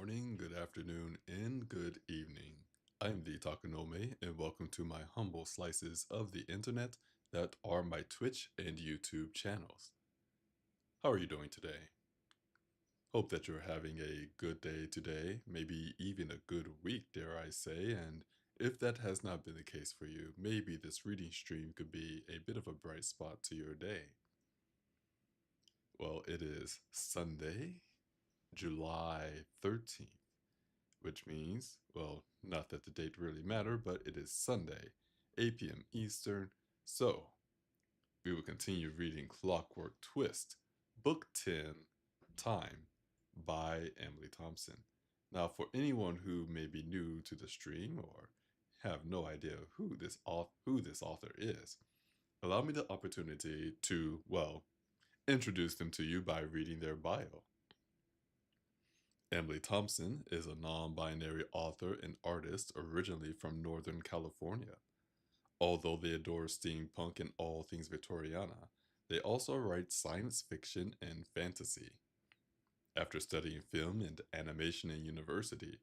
morning, good afternoon, and good evening. I'm the Takanome, and welcome to my humble slices of the internet that are my Twitch and YouTube channels. How are you doing today? Hope that you're having a good day today, maybe even a good week, dare I say, and if that has not been the case for you, maybe this reading stream could be a bit of a bright spot to your day. Well, it is Sunday, July 13th. Which means, well, not that the date really matter, but it is Sunday, 8 p.m. Eastern, so we will continue reading Clockwork Twist, Book 10, Time, by Emily Thompson. Now, for anyone who may be new to the stream or have no idea who this author is, allow me the opportunity to, well, introduce them to you by reading their bio. Emily Thompson is a non-binary author and artist originally from Northern California. Although they adore steampunk and all things Victoriana, they also write science fiction and fantasy. After studying film and animation in university,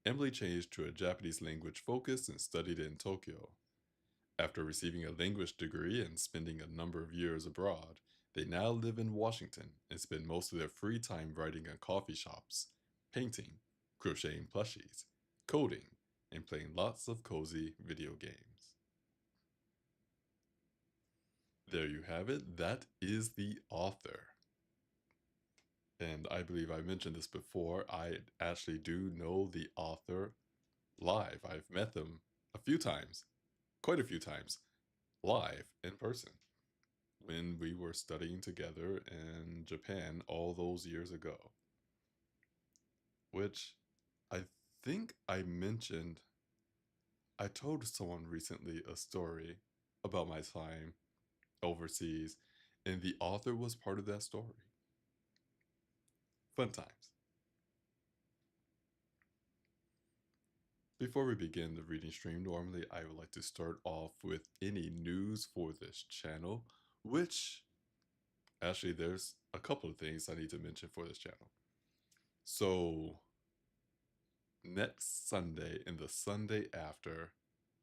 Emily changed to a Japanese language focus and studied in Tokyo. After receiving a language degree and spending a number of years abroad, they now live in Washington and spend most of their free time writing in coffee shops, painting, crocheting plushies, coding, and playing lots of cozy video games. There you have it. That is the author. And I believe I mentioned this before. I actually do know the author live. I've met them a few times, quite a few times, live in person when we were studying together in Japan all those years ago. Which I think I mentioned, I told someone recently a story about my time overseas, and the author was part of that story. Fun times. Before we begin the reading stream, normally I would like to start off with any news for this channel, which actually there's a couple of things I need to mention for this channel. So next Sunday and the Sunday after,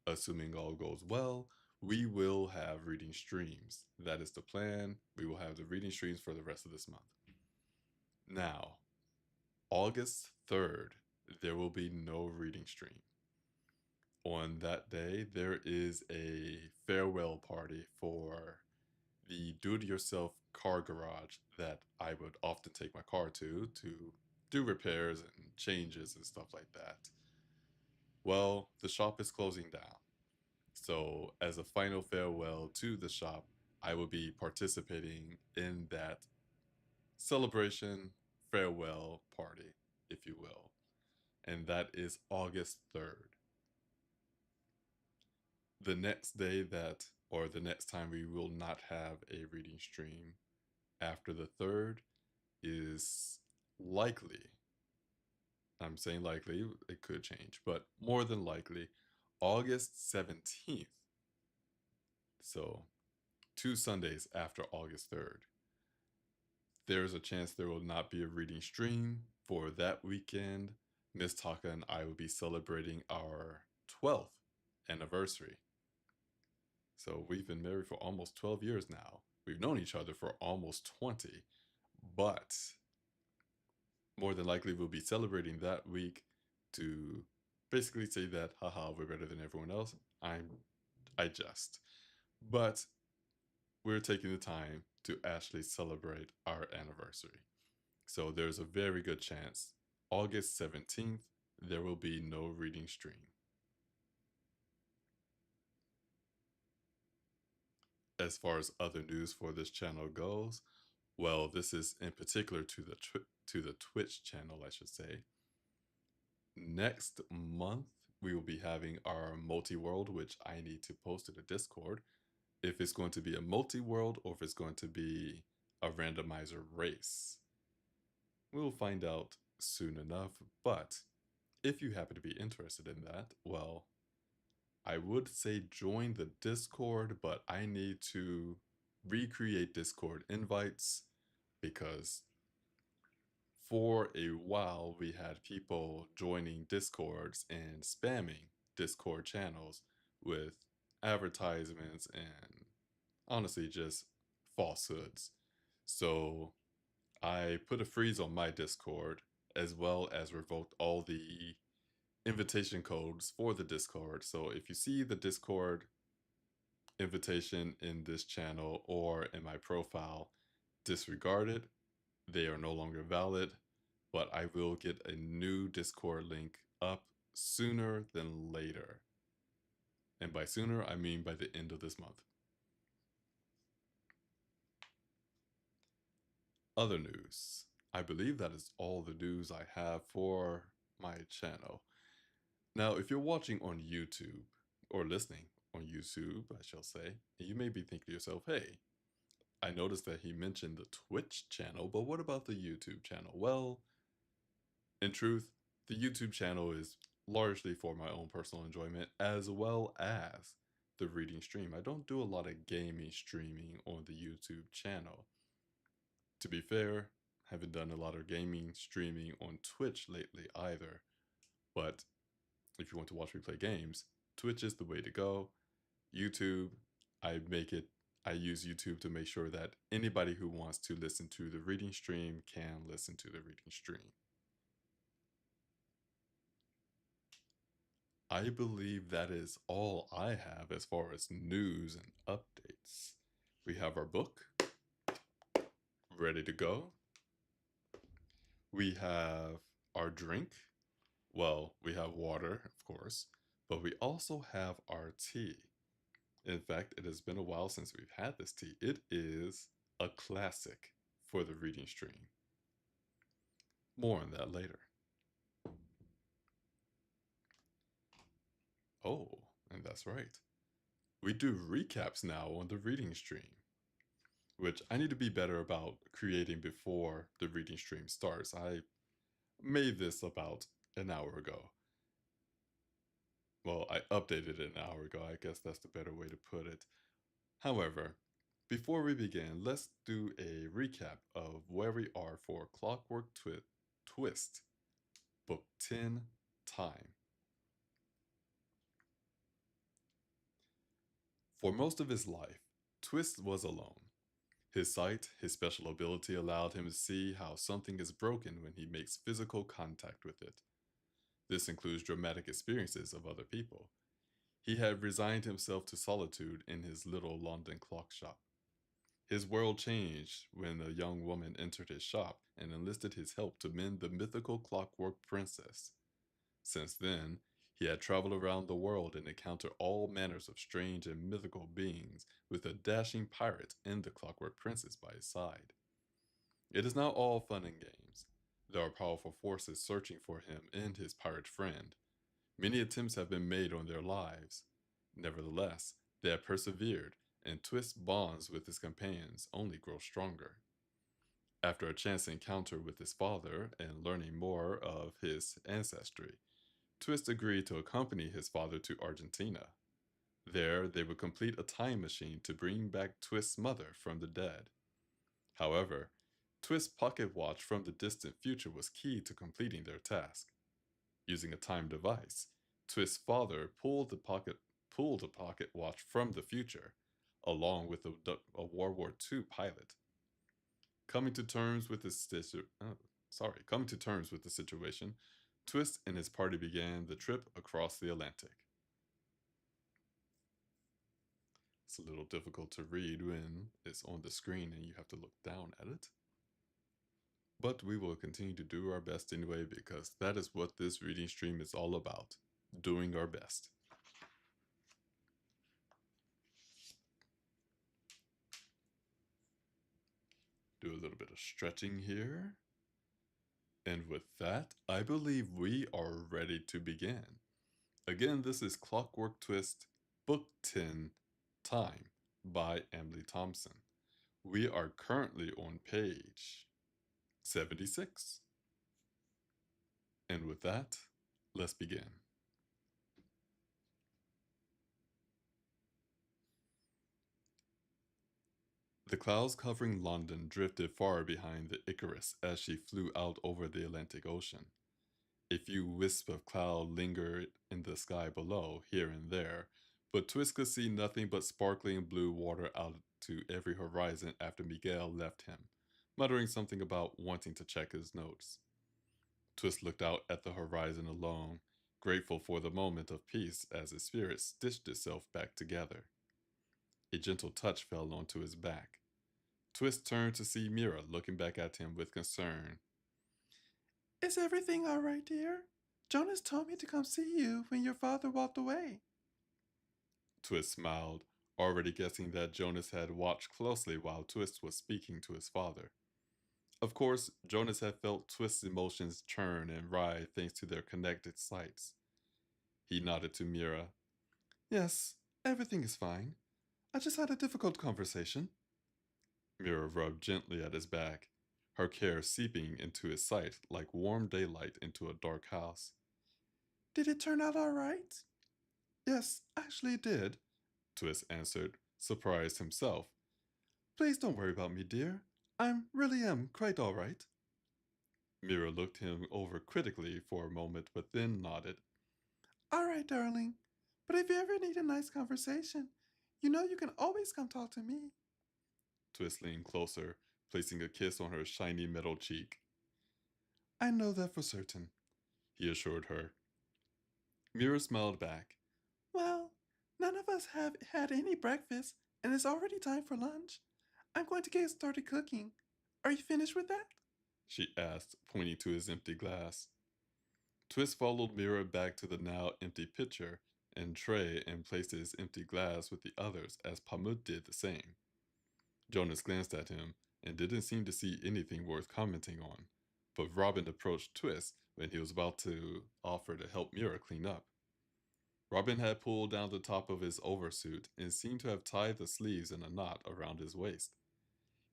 assuming all goes well, we will have reading streams. That is the plan. We will have the reading streams for the rest of this month. Now, August 3rd, there will be no reading stream. On that day, there is a farewell party for the do-it-yourself car garage that I would often take my car to do repairs and changes and stuff like that. Well, the shop is closing down. So as a final farewell to the shop, I will be participating in that celebration farewell party, if you will. And that is August 3rd. The next day that, or the next time we will not have a reading stream after the 3rd is likely, I'm saying likely, it could change, but more than likely, August 17th. So 2 Sundays after August 3rd. There's a chance there will not be a reading stream for that weekend. Miss Taka and I will be celebrating our 12th anniversary. So we've been married for almost 12 years now. We've known each other for almost 20, but more than likely we'll be celebrating that week to basically say that, haha, we're better than everyone else. I jest. But we're taking the time to actually celebrate our anniversary. So there's a very good chance August 17th, there will be no reading stream. As far as other news for this channel goes, well, this is in particular to the Twitch channel, I should say. Next month, we will be having our multi-world, which I need to post to the Discord, if it's going to be a multi-world or if it's going to be a randomizer race. We'll find out soon enough, but if you happen to be interested in that, well, I would say join the Discord, but I need to recreate Discord invites because For a while, we had people joining Discords and spamming Discord channels with advertisements and honestly just falsehoods. So I put a freeze on my Discord as well as revoked all the invitation codes for the Discord. So if you see the Discord invitation in this channel or in my profile, disregard it. They are no longer valid, but I will get a new Discord link up sooner than later. And by sooner, I mean by the end of this month. Other news. I believe that is all the news I have for my channel. Now, if you're watching on YouTube, or listening on YouTube, I shall say, you may be thinking to yourself, hey, I noticed that he mentioned the Twitch channel, but what about the YouTube channel? Well, in truth, the YouTube channel is largely for my own personal enjoyment as well as the reading stream. I don't do a lot of gaming streaming on the YouTube channel. To be fair, haven't done a lot of gaming streaming on Twitch lately either. But if you want to watch me play games, Twitch is the way to go. YouTube, I make it I use YouTube to make sure that anybody who wants to listen to the reading stream can listen to the reading stream. I believe that is all I have as far as news and updates. We have our book ready to go. We have our drink. Well, we have water, of course, but we also have our tea. In fact, it has been a while since we've had this tea. It is a classic for the reading stream. More on that later. Oh, and that's right. We do recaps now on the reading stream, which I need to be better about creating before the reading stream starts. I made this about an hour ago. Well, I updated it an hour ago. I guess that's the better way to put it. However, before we begin, let's do a recap of where we are for Clockwork Twist, Book 10, Time. For most of his life, Twist was alone. His sight, his special ability allowed him to see how something is broken when he makes physical contact with it. This includes dramatic experiences of other people. He had resigned himself to solitude in his little London clock shop. His world changed when a young woman entered his shop and enlisted his help to mend the mythical Clockwork Princess. Since then, he had traveled around the world and encountered all manners of strange and mythical beings, with a dashing pirate and the Clockwork Princess by his side. It is not all fun and games. There are powerful forces searching for him and his pirate friend. Many attempts have been made on their lives. Nevertheless, they have persevered, and Twist's bonds with his companions only grow stronger. After a chance encounter with his father and learning more of his ancestry, Twist agreed to accompany his father to Argentina. There, they would complete a time machine to bring back Twist's mother from the dead. However, Twist's pocket watch from the distant future was key to completing their task. Using a time device, Twist's father pulled a pocket watch from the future, along with a World War II pilot. Coming to terms with coming to terms with the situation, Twist and his party began the trip across the Atlantic. It's a little difficult to read when it's on the screen and you have to look down at it. But we will continue to do our best anyway, because that is what this reading stream is all about, doing our best. Do a little bit of stretching here. And with that, I believe we are ready to begin. Again, this is Clockwork Twist, Book 10, Time by Emily Thompson. We are currently on page 76. And with that, let's begin. The clouds covering London drifted far behind the Icarus as she flew out over the Atlantic Ocean. A few wisps of cloud lingered in the sky below, here and there, but Twist could see nothing but sparkling blue water out to every horizon after Miguel left him, muttering something about wanting to check his notes. Twist looked out at the horizon alone, grateful for the moment of peace as his spirit stitched itself back together. A gentle touch fell onto his back. Twist turned to see Mira looking back at him with concern. Is everything all right, dear? Jonas told me to come see you when your father walked away. Twist smiled, already guessing that Jonas had watched closely while Twist was speaking to his father. Of course, Jonas had felt Twist's emotions churn and writhe thanks to their connected sights. He nodded to Mira. Yes, everything is fine. I just had a difficult conversation. Mira rubbed gently at his back, her care seeping into his sight like warm daylight into a dark house. Did it turn out all right? Yes, actually it did, Twist answered, surprised himself. Please don't worry about me, dear. I really am quite all right. Mira looked him over critically for a moment but then nodded. All right, darling. But if you ever need a nice conversation, you know you can always come talk to me. Twist leaned closer, placing a kiss on her shiny metal cheek. I know that for certain, He assured her. Mira smiled back. Well, none of us have had any breakfast, and it's already time for lunch. I'm going to get started cooking. Are you finished with that? She asked, pointing to his empty glass. Twist followed Mira back to the now empty pitcher and tray and placed his empty glass with the others as Pamut did the same. Jonas glanced at him and didn't seem to see anything worth commenting on, but Robin approached Twist when he was about to offer to help Mira clean up. Robin had pulled down the top of his oversuit and seemed to have tied the sleeves in a knot around his waist.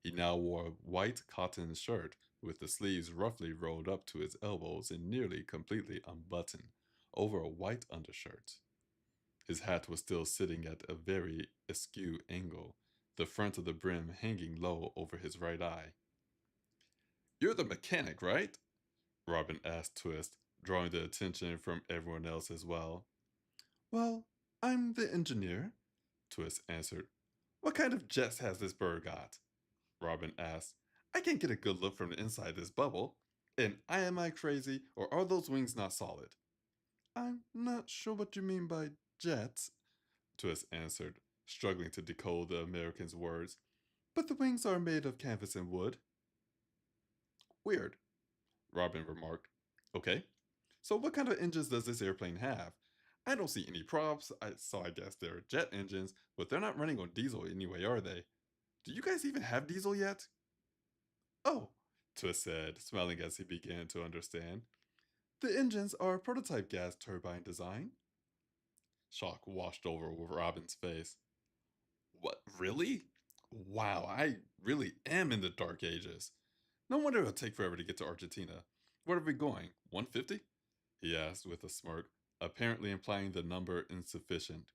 He now wore a white cotton shirt with the sleeves roughly rolled up to his elbows and nearly completely unbuttoned over a white undershirt. His hat was still sitting at a very askew angle, the front of the brim hanging low over his right eye. "You're the mechanic, right?" Robin asked Twist, drawing the attention from everyone else as well. Well, I'm the engineer, Twist answered. What kind of jets has this bird got? Robin asked. I can't get a good look from the inside this bubble. And am I crazy, or are those wings not solid? I'm not sure what you mean by jets, Twist answered, struggling to decode the American's words. But the wings are made of canvas and wood. Weird, Robin remarked. Okay, so what kind of engines does this airplane have? I don't see any props, so I guess they're jet engines, but they're not running on diesel anyway, are they? Do you guys even have diesel yet? Oh, Twist said, smiling as he began to understand. The engines are prototype gas turbine design. Shock washed over Robin's face. What, really? Wow, I really am in the dark ages. No wonder it'll take forever to get to Argentina. Where are we going? 150? He asked with a smirk, apparently implying the number insufficient.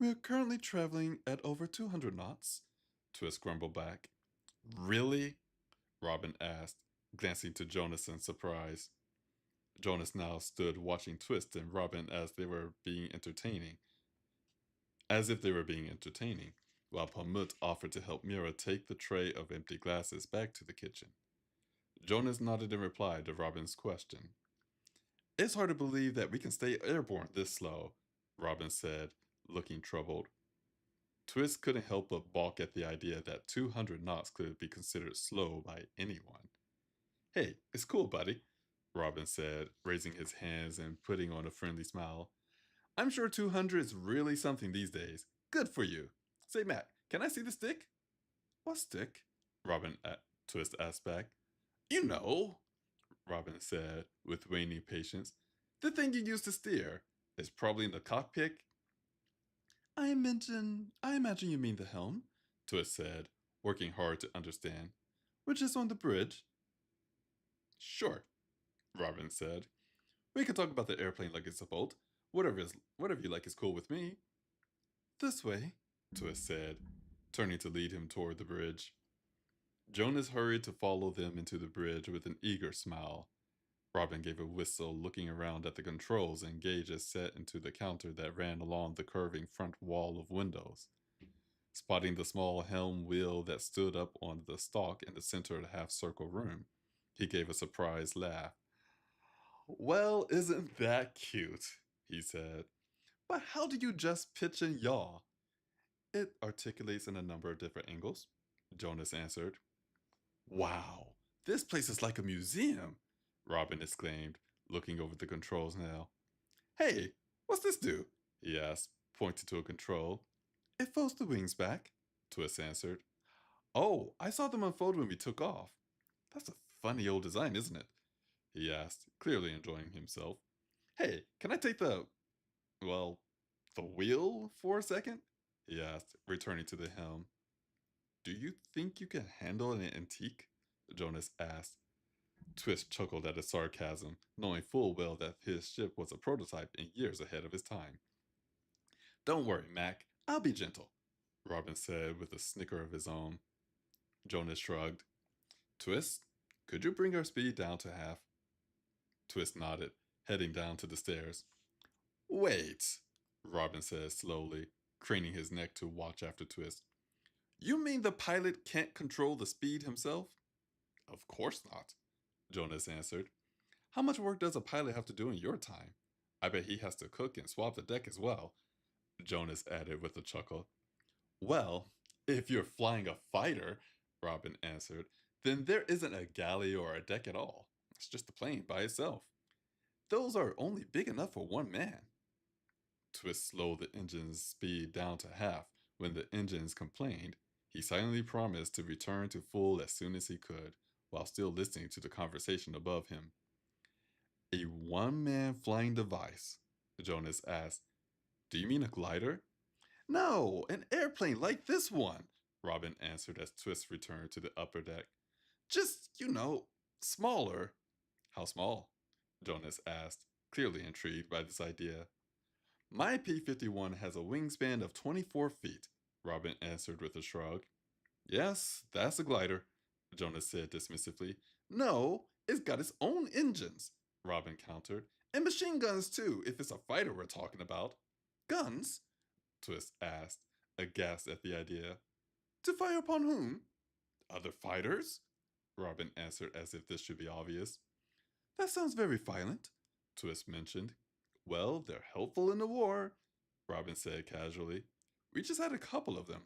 We're currently traveling at over 200 knots, Twist grumbled back. Really? Robin asked, glancing to Jonas in surprise. Jonas now stood watching Twist and Robin as if they were being entertaining, while Pamut offered to help Mira take the tray of empty glasses back to the kitchen. Jonas nodded in reply to Robin's question. It's hard to believe that we can stay airborne this slow, Robin said, looking troubled. Twist couldn't help but balk at the idea that 200 knots could be considered slow by anyone. Hey, it's cool, buddy, Robin said, raising his hands and putting on a friendly smile. I'm sure 200 is really something these days. Good for you. Say, Matt, can I see the stick? What stick? Twist asked back. You know, Robin said, with waning patience. The thing you use to steer. It's probably in the cockpit. I imagine you mean the helm, Twist said, working hard to understand. Which is on the bridge. Sure, Robin said. We can talk about the airplane like it's a boat. Whatever you like is cool with me. This way, Twist said. turning to lead him toward the bridge. Jonas hurried to follow them into the bridge with an eager smile. Robin gave a whistle, looking around at the controls and gauges set into the counter that ran along the curving front wall of windows. Spotting the small helm wheel that stood up on the stalk in the center of the half circle room, he gave a surprised laugh. Well, isn't that cute? He said. But how do you just pitch and yaw? It articulates in a number of different angles, Jonas answered. Wow, this place is like a museum, Robin exclaimed, looking over the controls now. Hey, what's this do? He asked, pointing to a control. It folds the wings back, Twist answered. Oh, I saw them unfold when we took off. That's a funny old design, isn't it? He asked, clearly enjoying himself. Hey, can I take well, the wheel for a second? He asked, returning to the helm. Do you think you can handle an antique? Jonas asked. Twist chuckled at his sarcasm, knowing full well that his ship was a prototype and years ahead of his time. Don't worry, Mac. I'll be gentle, Robin said with a snicker of his own. Jonas shrugged. Twist, could you bring our speed down to half? Twist nodded, heading down to the stairs. Wait, Robin said slowly, craning his neck to watch after Twist. You mean the pilot can't control the speed himself? Of course not, Jonas answered. How much work does a pilot have to do in your time? I bet he has to cook and swab the deck as well, Jonas added with a chuckle. Well, if you're flying a fighter, Robin answered, then there isn't a galley or a deck at all. It's just the plane by itself. Those are only big enough for one man. Twist slowed the engine's speed down to half. When the engines complained, he silently promised to return to full as soon as he could, while still listening to the conversation above him. A one-man flying device, Jonas asked. Do you mean a glider? No, an airplane like this one, Robin answered as Twist returned to the upper deck. Just, smaller. How small? Jonas asked, clearly intrigued by this idea. My P-51 has a wingspan of 24 feet, Robin answered with a shrug. Yes, that's a glider, Jonas said dismissively. No, it's got its own engines, Robin countered. And machine guns too, if it's a fighter we're talking about. Guns? Twist asked, aghast at the idea. To fire upon whom? Other fighters? Robin answered as if this should be obvious. That sounds very violent, Twist mentioned. Well, they're helpful in the war, Robin said casually. We just had a couple of them.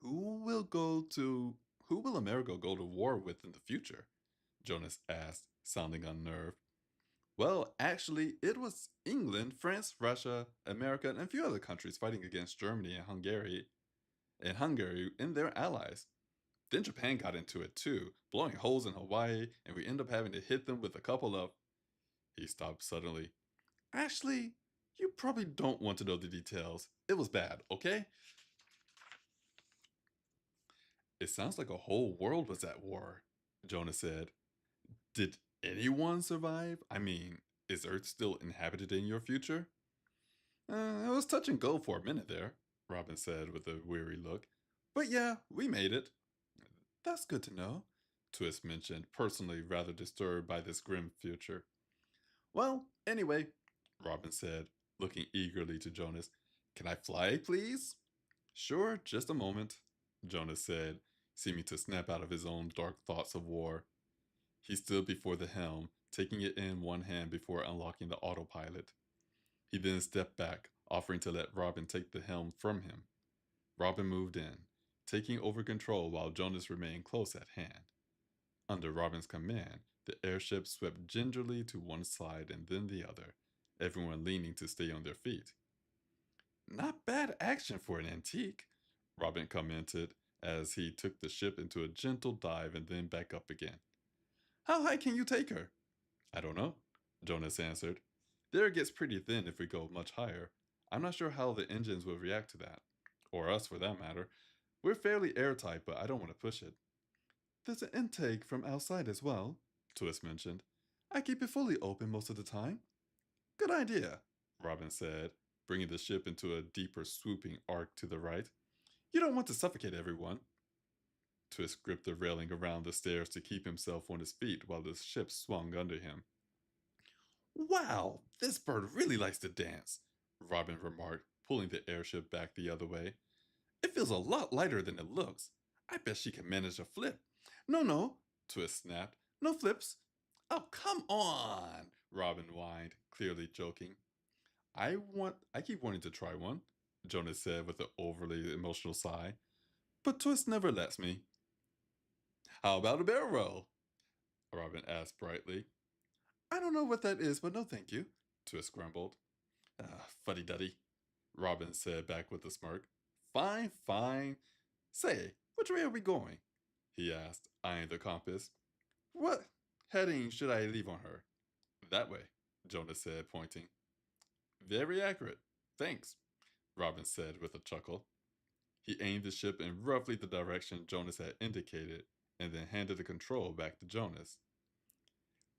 Who will America go to war with in the future? Jonas asked, sounding unnerved. Well, actually, it was England, France, Russia, America, and a few other countries fighting against Germany and Hungary and their allies. Then Japan got into it too, blowing holes in Hawaii, and we end up having to hit them with a couple of. He stopped suddenly. Actually, you probably don't want to know the details. It was bad, okay? It sounds like a whole world was at war, Jonah said. Did anyone survive? I mean, is Earth still inhabited in your future? It was touch and go for a minute there, Robin said with a weary look. But yeah, we made it. That's good to know, Twist mentioned, personally rather disturbed by this grim future. Well, anyway, Robin said, looking eagerly to Jonas. Can I fly, please? Sure, just a moment, Jonas said, seeming to snap out of his own dark thoughts of war. He stood before the helm, taking it in one hand before unlocking the autopilot. He then stepped back, offering to let Robin take the helm from him. Robin moved in, taking over control while Jonas remained close at hand. Under Robin's command, the airship swept gingerly to one side and then the other, everyone leaning to stay on their feet. Not bad action for an antique, Robin commented as he took the ship into a gentle dive and then back up again. How high can you take her? I don't know, Jonas answered. The air gets pretty thin if we go much higher. I'm not sure how the engines will react to that. Or us, for that matter. We're fairly airtight, but I don't want to push it. There's an intake from outside as well, Twist mentioned. I keep it fully open most of the time. Good idea, Robin said, bringing the ship into a deeper swooping arc to the right. You don't want to suffocate everyone. Twist gripped the railing around the stairs to keep himself on his feet while the ship swung under him. Wow, this bird really likes to dance, Robin remarked, pulling the airship back the other way. It feels a lot lighter than it looks. I bet she can manage a flip. No, no, Twist snapped. No flips. Oh, come on, Robin whined, clearly joking. I keep wanting to try one, Jonas said with an overly emotional sigh. But Twist never lets me. How about a barrel roll? Robin asked brightly. I don't know what that is, but no thank you, Twist grumbled. Fuddy duddy, Robin said back with a smirk. Fine, fine. Say, which way are we going? He asked, eyeing the compass. What heading should I leave on her? That way, Jonas said, pointing. Very accurate. Thanks, Robin said with a chuckle. He aimed the ship in roughly the direction Jonas had indicated and then handed the control back to Jonas.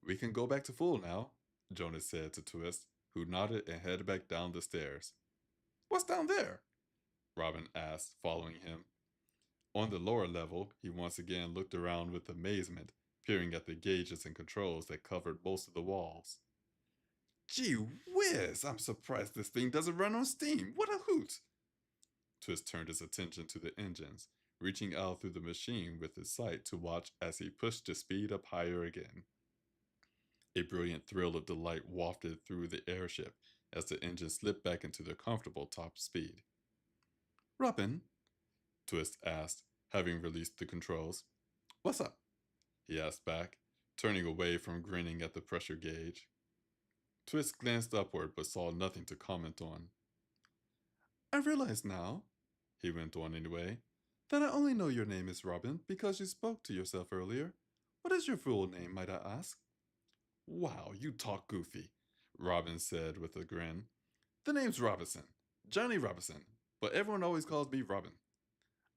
We can go back to full now, Jonas said to Twist, who nodded and headed back down the stairs. What's down there? Robin asked, following him. On the lower level, he once again looked around with amazement, peering at the gauges and controls that covered most of the walls. Gee whiz, I'm surprised this thing doesn't run on steam. What a hoot! Twist turned his attention to the engines, reaching out through the machine with his sight to watch as he pushed the speed up higher again. A brilliant thrill of delight wafted through the airship as the engine slipped back into their comfortable top speed. Robin, Twist asked, having released the controls. What's up? He asked back, turning away from grinning at the pressure gauge. Twist glanced upward but saw nothing to comment on. I realize now, he went on anyway, that I only know your name is Robin because you spoke to yourself earlier. What is your full name, might I ask? Wow, you talk goofy, Robin said with a grin. The name's Robinson, Johnny Robinson, but everyone always calls me Robin.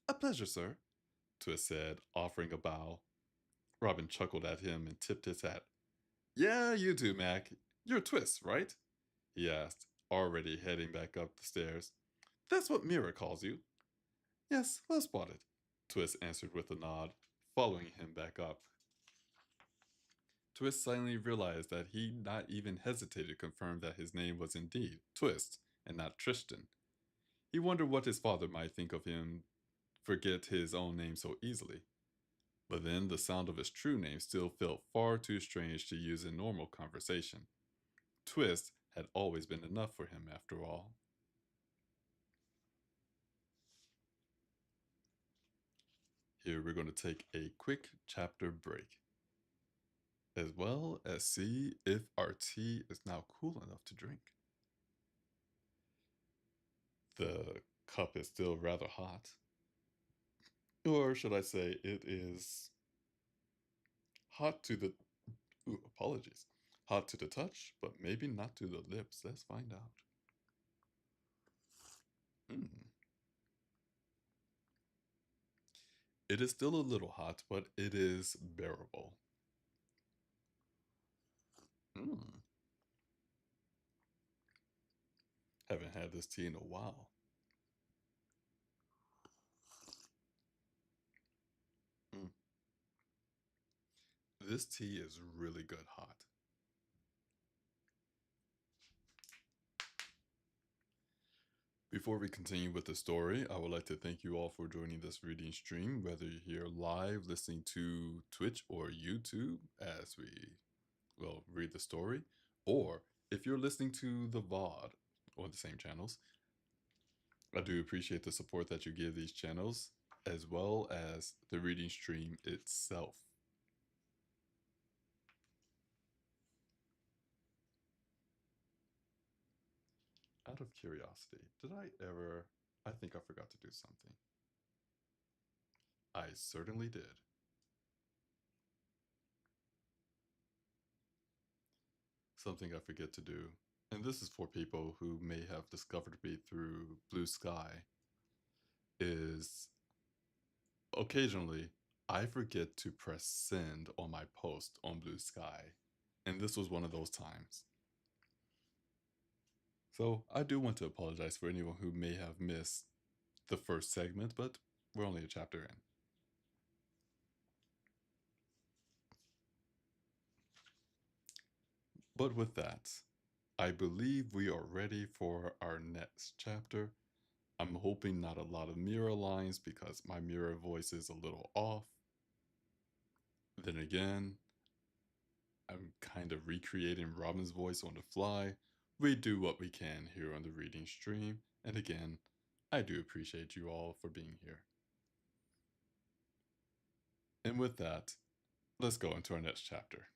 A pleasure, sir, Twist said, offering a bow. Robin chuckled at him and tipped his hat. Yeah, you too, Mac. You're Twist, right? He asked, already heading back up the stairs. That's what Mira calls you. Yes, well spotted, Twist answered with a nod, following him back up. Twist suddenly realized that he'd not even hesitated to confirm that his name was indeed Twist and not Tristan. He wondered what his father might think of him forget his own name so easily. But then the sound of his true name still felt far too strange to use in normal conversation. Twist had always been enough for him after all. Here we're going to take a quick chapter break, as well as see if our tea is now cool enough to drink. The cup is still rather hot. Or should I say, it is hot to the. Ooh, apologies. Hot to the touch, but maybe not to the lips. Let's find out. It is still a little hot, but it is bearable. Haven't had this tea in a while. This tea is really good hot. Before we continue with the story, I would like to thank you all for joining this reading stream, whether you're here live listening to Twitch or YouTube as we, well, read the story, or if you're listening to the VOD on the same channels. I do appreciate the support that you give these channels, as well as the reading stream itself. Out of curiosity, did I ever... I think I forgot to do something. I certainly did. Something I forget to do, and this is for people who may have discovered me through Blue Sky, is occasionally I forget to press send on my post on Blue Sky, and this was one of those times. So I do want to apologize for anyone who may have missed the first segment, but we're only a chapter in. But with that, I believe we are ready for our next chapter. I'm hoping not a lot of mirror lines because my mirror voice is a little off. Then again, I'm kind of recreating Robin's voice on the fly. We do what we can here on the reading stream, and again, I do appreciate you all for being here. And with that, let's go into our next chapter.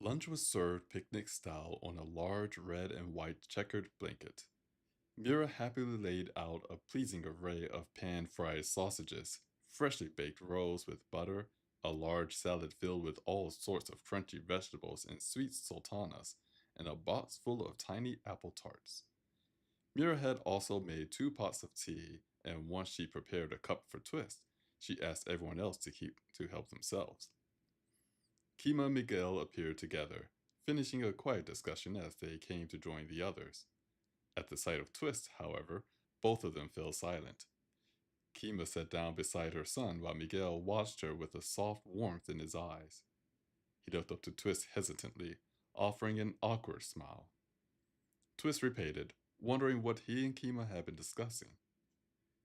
Lunch was served picnic style on a large red and white checkered blanket. Mira happily laid out a pleasing array of pan-fried sausages, freshly baked rolls with butter, a large salad filled with all sorts of crunchy vegetables and sweet sultanas, and a box full of tiny apple tarts. Mira had also made 2 pots of tea, and once she prepared a cup for Twist, she asked everyone else to help themselves. Kima and Miguel appeared together, finishing a quiet discussion as they came to join the others. At the sight of Twist, however, both of them fell silent. Kima sat down beside her son while Miguel watched her with a soft warmth in his eyes. He looked up to Twist hesitantly, offering an awkward smile. Twist repeated, wondering what he and Kima had been discussing.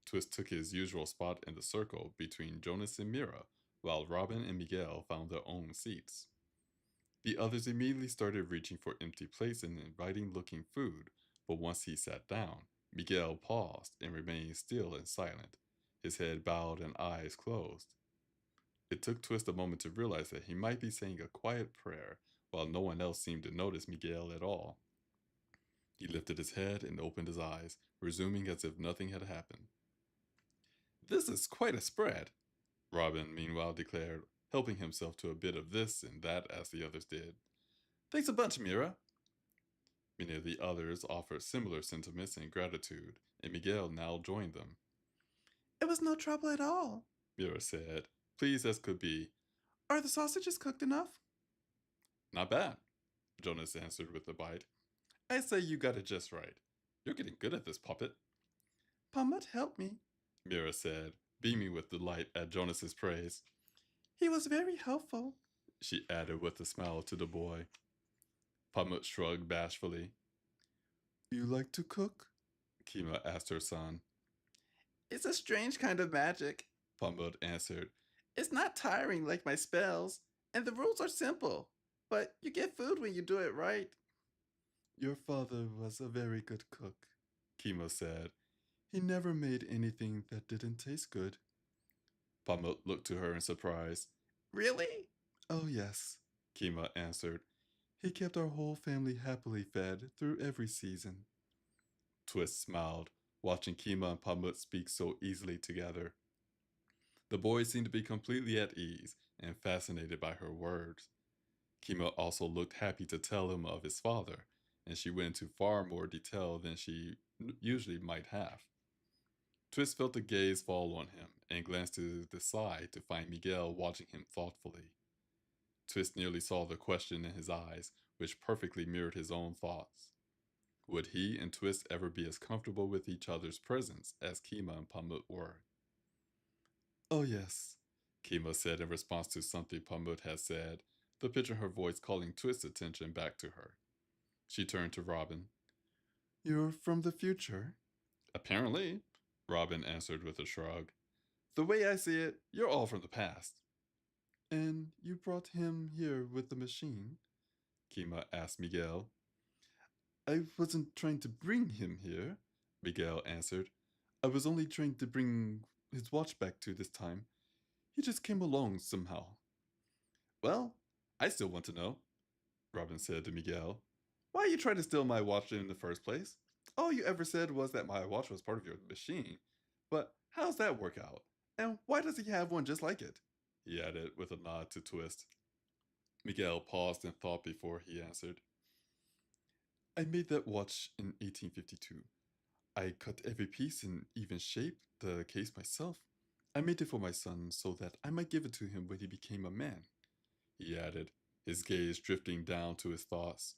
Twist took his usual spot in the circle between Jonas and Mira, while Robin and Miguel found their own seats. The others immediately started reaching for empty plates and inviting looking food, but once he sat down, Miguel paused and remained still and silent, his head bowed and eyes closed. It took Twist a moment to realize that he might be saying a quiet prayer, while no one else seemed to notice Miguel at all. He lifted his head and opened his eyes, resuming as if nothing had happened. "This is quite a spread," Robin meanwhile declared, helping himself to a bit of this and that as the others did. "Thanks a bunch, Mira." Many of the others offered similar sentiments and gratitude, and Miguel now joined them. "It was no trouble at all," Mira said, pleased as could be. "Are the sausages cooked enough?" "Not bad," Jonas answered with a bite. "I say you got it just right. You're getting good at this, puppet." "Pamut helped me," Mira said, beaming with delight at Jonas's praise. "He was very helpful," she added with a smile to the boy. Pamut shrugged bashfully. "You like to cook?" Kima asked her son. "It's a strange kind of magic," Pamut answered. "It's not tiring like my spells, and the rules are simple, but you get food when you do it right." "Your father was a very good cook," Kima said. "He never made anything that didn't taste good." Pamut looked to her in surprise. "Really?" "Oh, yes," Kima answered. "He kept our whole family happily fed through every season." Twist smiled, watching Kima and Pamut speak so easily together. The boy seemed to be completely at ease and fascinated by her words. Kima also looked happy to tell him of his father, and she went into far more detail than she usually might have. Twist felt the gaze fall on him and glanced to the side to find Miguel watching him thoughtfully. Twist nearly saw the question in his eyes, which perfectly mirrored his own thoughts. Would he and Twist ever be as comfortable with each other's presence as Kima and Pamut were? "Oh, yes," Kima said in response to something Pamut had said, the pitch in her voice calling Twist's attention back to her. She turned to Robin. "You're from the future?" "Apparently," Robin answered with a shrug. "The way I see it, you're all from the past." "And you brought him here with the machine?" Kima asked Miguel. "I wasn't trying to bring him here," Miguel answered. "I was only trying to bring his watch back to this time. He just came along somehow." "Well, I still want to know," Robin said to Miguel. "Why you tried to steal my watch in the first place? All you ever said was that my watch was part of your machine. But how's that work out? And why does he have one just like it?" he added with a nod to Twist. Miguel paused and thought before he answered. "I made that watch in 1852. I cut every piece and even shaped the case myself. I made it for my son so that I might give it to him when he became a man," he added, his gaze drifting down to his thoughts.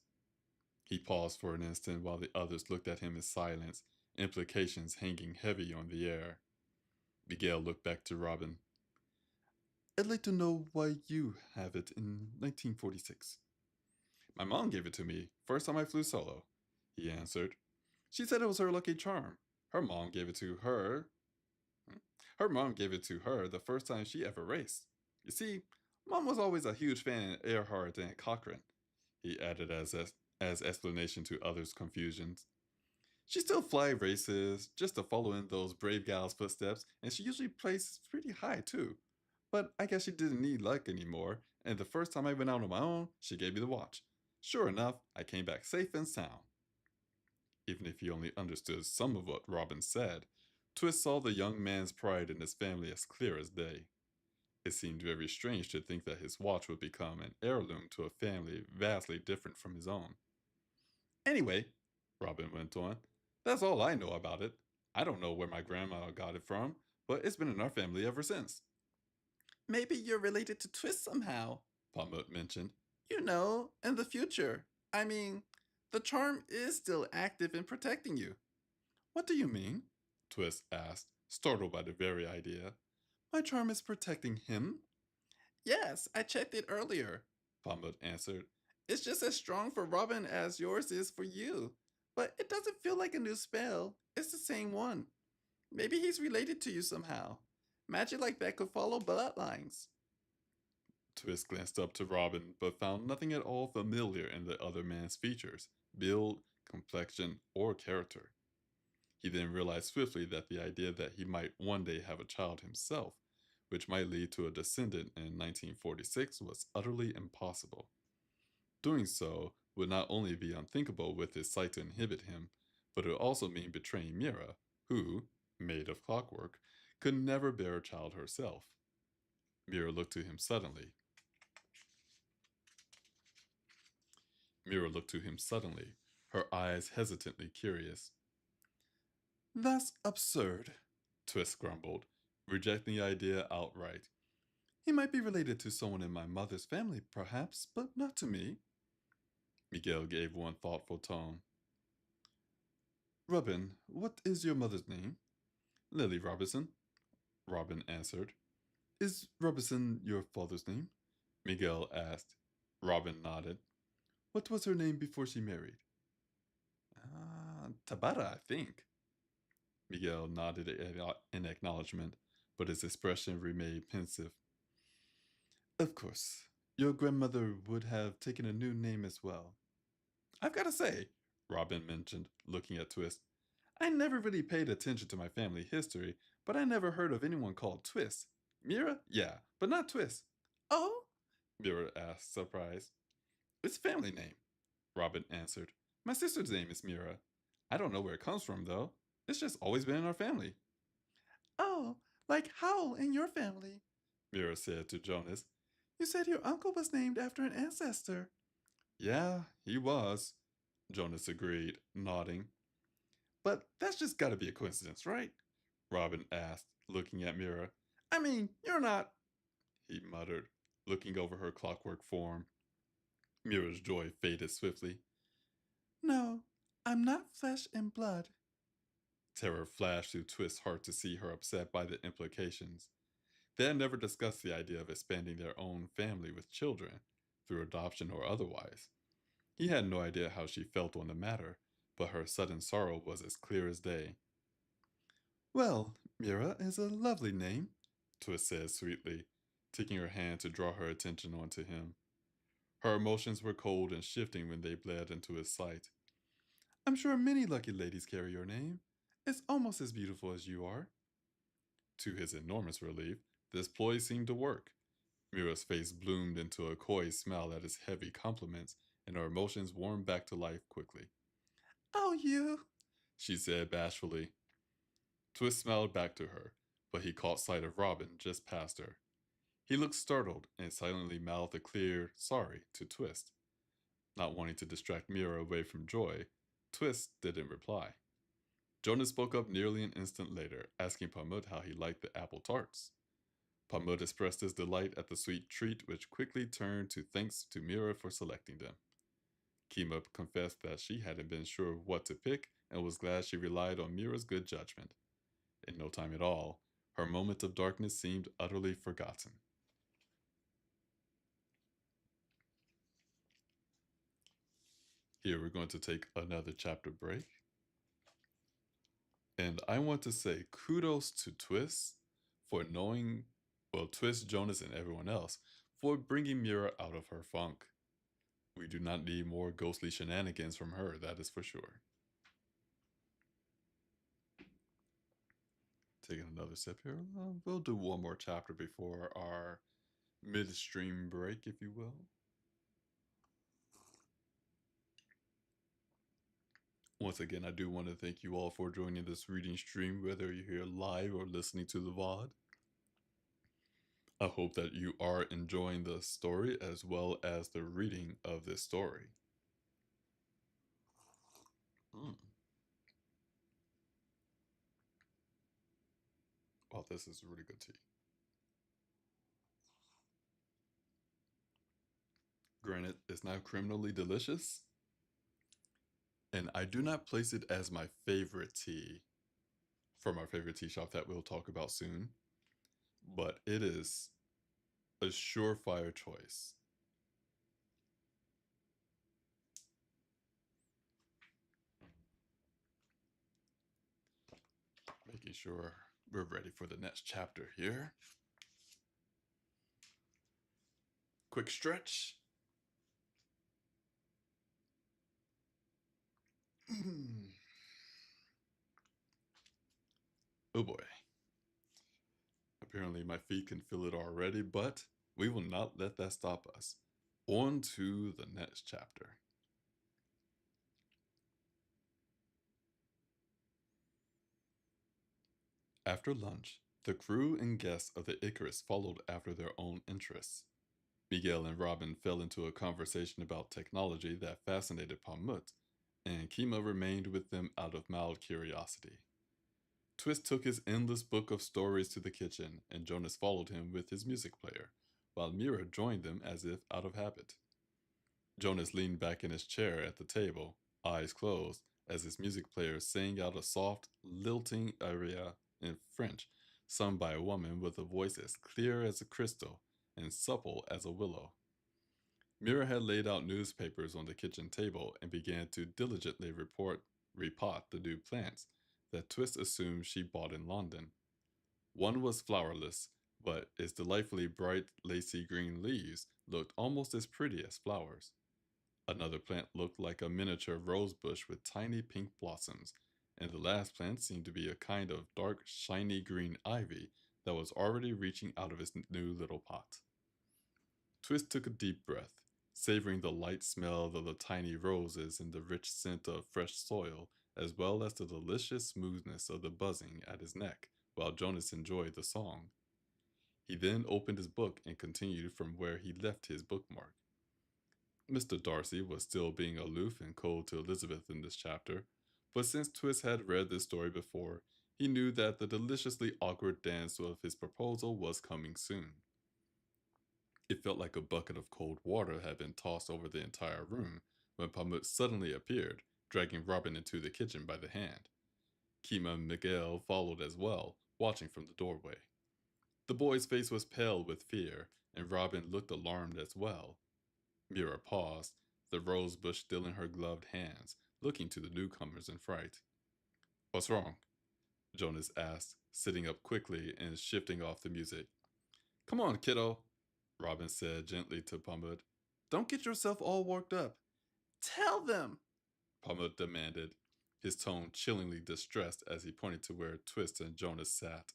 He paused for an instant while the others looked at him in silence, implications hanging heavy on the air. Miguel looked back to Robin. I'd like to know why you have it in 1946. My mom gave it to me, first time I flew solo, he answered. She said it was her lucky charm. Her mom gave it to her. Her mom gave it to her the first time she ever raced. You see, Mom was always a huge fan of Earhart and Cochrane, he added as explanation to others' confusions. She still fly races just to follow in those brave gals' footsteps, and she usually places pretty high too. But I guess she didn't need luck anymore, and the first time I went out on my own, she gave me the watch. Sure enough, I came back safe and sound. Even if he only understood some of what Robin said, Twist saw the young man's pride in his family as clear as day. It seemed very strange to think that his watch would become an heirloom to a family vastly different from his own. Anyway, Robin went on, that's all I know about it. I don't know where my grandma got it from, but it's been in our family ever since. Maybe you're related to Twist somehow, Pomut mentioned. You know, in the future. I mean, the charm is still active in protecting you. What do you mean? Twist asked, startled by the very idea. My charm is protecting him? Yes, I checked it earlier, Pomut answered. It's just as strong for Robin as yours is for you. But it doesn't feel like a new spell. It's the same one. Maybe he's related to you somehow. Magic like that could follow bloodlines. Twist glanced up to Robin, but found nothing at all familiar in the other man's features, build, complexion, or character. He then realized swiftly that the idea that he might one day have a child himself, which might lead to a descendant in 1946, was utterly impossible. Doing so would not only be unthinkable with his sight to inhibit him, but it would also mean betraying Mira, who, maid of Clockwork, could never bear a child herself. Mira looked to him suddenly. Mira looked to him suddenly, her eyes hesitantly curious. That's absurd, Twist grumbled, rejecting the idea outright. He might be related to someone in my mother's family, perhaps, but not to me. Miguel gave one thoughtful tone. Robin, what is your mother's name? Lily Robinson, Robin answered. Is Robinson your father's name? Miguel asked. Robin nodded. What was her name before she married? Tabata, I think. Miguel nodded in acknowledgement, but his expression remained pensive. Of course, your grandmother would have taken a new name as well. I've got to say, Robin mentioned, looking at Twist, I never really paid attention to my family history, but I never heard of anyone called Twist. Mira? Yeah, but not Twist. Oh? Mira asked, surprised. It's a family name, Robin answered. My sister's name is Mira. I don't know where it comes from, though. It's just always been in our family. Oh, like Howl in your family, Mira said to Jonas. You said your uncle was named after an ancestor. Yeah, he was, Jonas agreed, nodding. But that's just gotta be a coincidence, right? Robin asked, looking at Mira. I mean, you're not, he muttered, looking over her clockwork form. Mira's joy faded swiftly. No, I'm not flesh and blood. Terror flashed through Twist's heart to see her upset by the implications. They had never discussed the idea of expanding their own family with children, through adoption or otherwise. He had no idea how she felt on the matter, but her sudden sorrow was as clear as day. Well, Mira is a lovely name, Twist said sweetly, taking her hand to draw her attention onto him. Her emotions were cold and shifting when they bled into his sight. I'm sure many lucky ladies carry your name. It's almost as beautiful as you are. To his enormous relief, this ploy seemed to work. Mira's face bloomed into a coy smile at his heavy compliments, and her emotions warmed back to life quickly. Oh, you, she said bashfully. Twist smiled back to her, but he caught sight of Robin just past her. He looked startled and silently mouthed a clear sorry to Twist. Not wanting to distract Mira away from joy, Twist didn't reply. Jonas spoke up nearly an instant later, asking Pamut how he liked the apple tarts. Pamut expressed his delight at the sweet treat, which quickly turned to thanks to Mira for selecting them. Kima confessed that she hadn't been sure what to pick and was glad she relied on Mira's good judgment. In no time at all, her moment of darkness seemed utterly forgotten. Here we're going to take another chapter break. And I want to say kudos to Twist for knowing, well, Twist, Jonas, and everyone else for bringing Mira out of her funk. We do not need more ghostly shenanigans from her, that is for sure. Taking another sip here. We'll do one more chapter before our midstream break, if you will. Once again, I do want to thank you all for joining this reading stream, whether you're here live or listening to the VOD. I hope that you are enjoying the story as well as the reading of this story. Mm. Wow, this is really good tea. Granted, it's not criminally delicious, and I do not place it as my favorite tea from our favorite tea shop that we'll talk about soon, but it is a surefire choice. Making sure we're ready for the next chapter here. Quick stretch. Oh boy. Apparently my feet can feel it already, but we will not let that stop us. On to the next chapter. After lunch, the crew and guests of the Icarus followed after their own interests. Miguel and Robin fell into a conversation about technology that fascinated Pamut, and Kima remained with them out of mild curiosity. Twist took his endless book of stories to the kitchen, and Jonas followed him with his music player, while Mira joined them as if out of habit. Jonas leaned back in his chair at the table, eyes closed, as his music player sang out a soft, lilting aria in French, sung by a woman with a voice as clear as a crystal and supple as a willow. Mira had laid out newspapers on the kitchen table and began to diligently repot the new plants that Twist assumed she bought in London. One was flowerless, but its delightfully bright, lacy green leaves looked almost as pretty as flowers. Another plant looked like a miniature rose bush with tiny pink blossoms, and the last plant seemed to be a kind of dark, shiny green ivy that was already reaching out of its new little pot. Twist took a deep breath, savoring the light smell of the tiny roses and the rich scent of fresh soil, as well as the delicious smoothness of the buzzing at his neck, while Jonas enjoyed the song. He then opened his book and continued from where he left his bookmark. Mr. Darcy was still being aloof and cold to Elizabeth in this chapter, but since Twist had read this story before, he knew that the deliciously awkward dance of his proposal was coming soon. It felt like a bucket of cold water had been tossed over the entire room when Pamut suddenly appeared, dragging Robin into the kitchen by the hand. Kima and Miguel followed as well, watching from the doorway. The boy's face was pale with fear, and Robin looked alarmed as well. Mira paused, the rose bush still in her gloved hands, looking to the newcomers in fright. "What's wrong?" Jonas asked, sitting up quickly and shifting off the music. "Come on, kiddo," Robin said gently to Pamut. "Don't get yourself all worked up." "Tell them," Pamut demanded, his tone chillingly distressed as he pointed to where Twist and Jonas sat.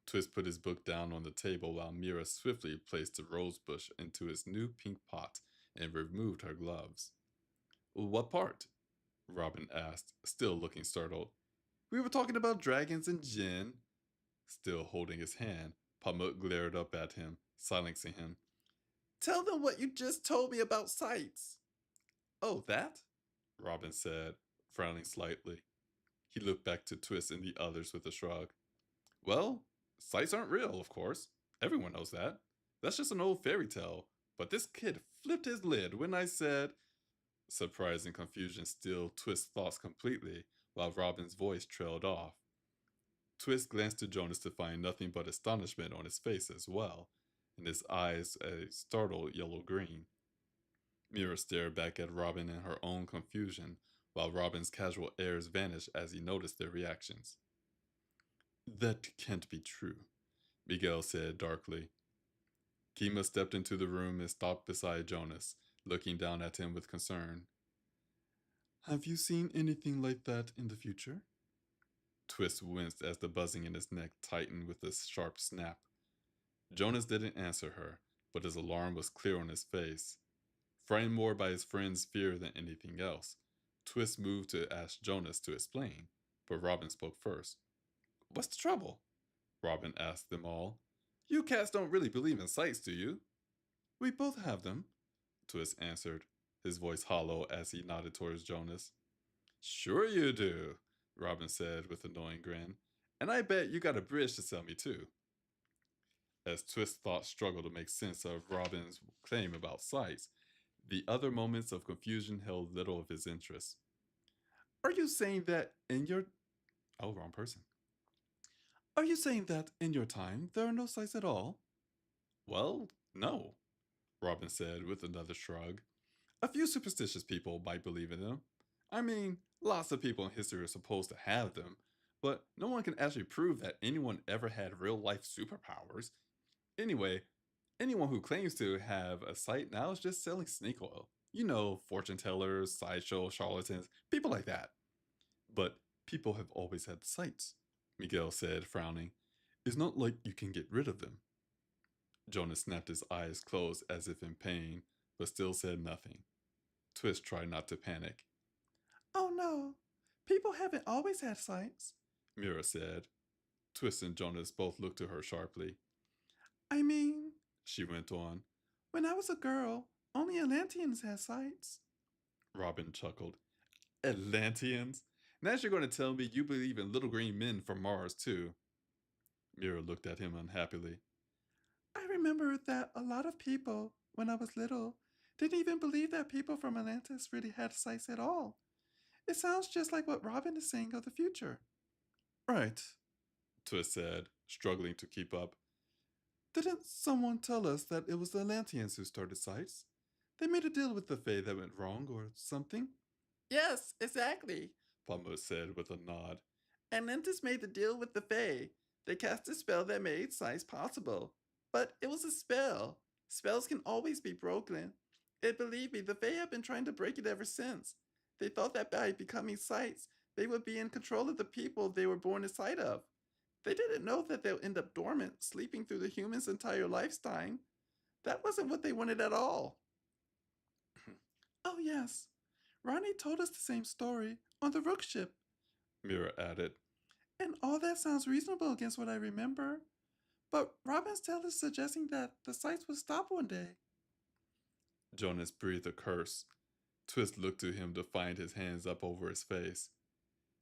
Twist put his book down on the table while Mira swiftly placed the rose bush into its new pink pot and removed her gloves. "What part?" Robin asked, still looking startled. "We were talking about dragons and gin." Still holding his hand, Pamuk glared up at him, silencing him. "Tell them what you just told me about sights." "Oh, that?" Robin said, frowning slightly. He looked back to Twist and the others with a shrug. "Well, sights aren't real, of course. Everyone knows that. That's just an old fairy tale. But this kid flipped his lid when I said..." Surprise and confusion still Twist's thoughts completely, while Robin's voice trailed off. Twist glanced to Jonas to find nothing but astonishment on his face as well, and his eyes a startled yellow-green. Mira stared back at Robin in her own confusion, while Robin's casual airs vanished as he noticed their reactions. That can't be true, Miguel said darkly. Kima stepped into the room and stopped beside Jonas, looking down at him with concern. Have you seen anything like that in the future? Twist winced as the buzzing in his neck tightened with a sharp snap. Jonas didn't answer her, but his alarm was clear on his face. Frightened more by his friend's fear than anything else, Twist moved to ask Jonas to explain, but Robin spoke first. What's the trouble? Robin asked them all. You cats don't really believe in sights, do you? We both have them, Twist answered, his voice hollow as he nodded towards Jonas. Sure you do, Robin said with a knowing grin. And I bet you got a bridge to sell me too. As Twist's thoughts struggled to make sense of Robin's claim about sights, the other moments of confusion held little of his interest. Are you saying that in your... Oh, wrong person. Are you saying that in your time there are no sights at all? Well, no, Robin said with another shrug. A few superstitious people might believe in them. I mean, lots of people in history are supposed to have them, but no one can actually prove that anyone ever had real life superpowers. Anyway, anyone who claims to have a sight now is just selling snake oil. You know, fortune tellers, sideshow charlatans, people like that. But people have always had sights, Miguel said, frowning. It's not like you can get rid of them. Jonas snapped his eyes closed as if in pain, but still said nothing. Twist tried not to panic. Oh no, people haven't always had sights, Mira said. Twist and Jonas both looked to her sharply. I mean, she went on, when I was a girl, only Atlanteans had sights. Robin chuckled. Atlanteans? Now you're going to tell me you believe in little green men from Mars, too. Mira looked at him unhappily. I remember that a lot of people, when I was little, didn't even believe that people from Atlantis really had sights at all. It sounds just like what Robin is saying of the future. Right, Twist said, struggling to keep up. Didn't someone tell us that it was the Atlanteans who started sights? They made a deal with the Fae that went wrong or something? Yes, exactly, Plumwood said with a nod. Atlantis made the deal with the Fae. They cast a spell that made sights possible. But it was a spell. Spells can always be broken. And believe me, the Fae have been trying to break it ever since. They thought that by becoming sights, they would be in control of the people they were born inside of. They didn't know that they'll end up dormant, sleeping through the human's entire lifetime. That wasn't what they wanted at all. Oh, yes. Ronnie told us the same story on the Rook ship, Mira added. And all that sounds reasonable against what I remember. But Robin's tale is suggesting that the sights would stop one day. Jonas breathed a curse. Twist looked to him to find his hands up over his face.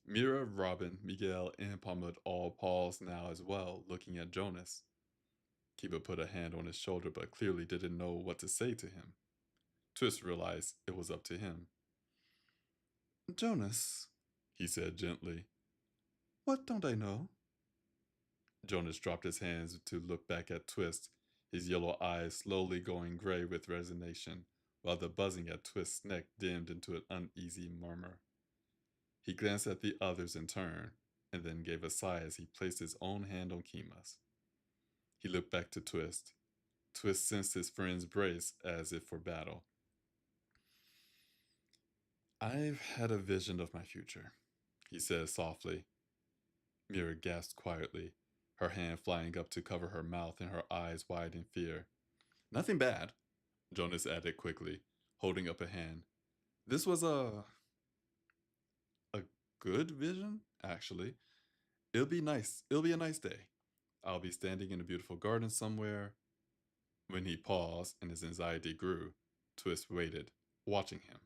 Mira, Robin, Miguel, and Palmud all paused now as well, looking at Jonas. Kiba put a hand on his shoulder but clearly didn't know what to say to him. Twist realized it was up to him. Jonas, he said gently, what don't I know? Jonas dropped his hands to look back at Twist, his yellow eyes slowly going gray with resignation, while the buzzing at Twist's neck dimmed into an uneasy murmur. He glanced at the others in turn, and then gave a sigh as he placed his own hand on Kima's. He looked back to Twist. Twist sensed his friend's brace as if for battle. I've had a vision of my future, he said softly. Mira gasped quietly, her hand flying up to cover her mouth and her eyes wide in fear. Nothing bad, Jonas added quickly, holding up a hand. This was a good vision, actually. It'll be nice. It'll be a nice day. I'll be standing in a beautiful garden somewhere. When he paused and his anxiety grew, Twist waited, watching him.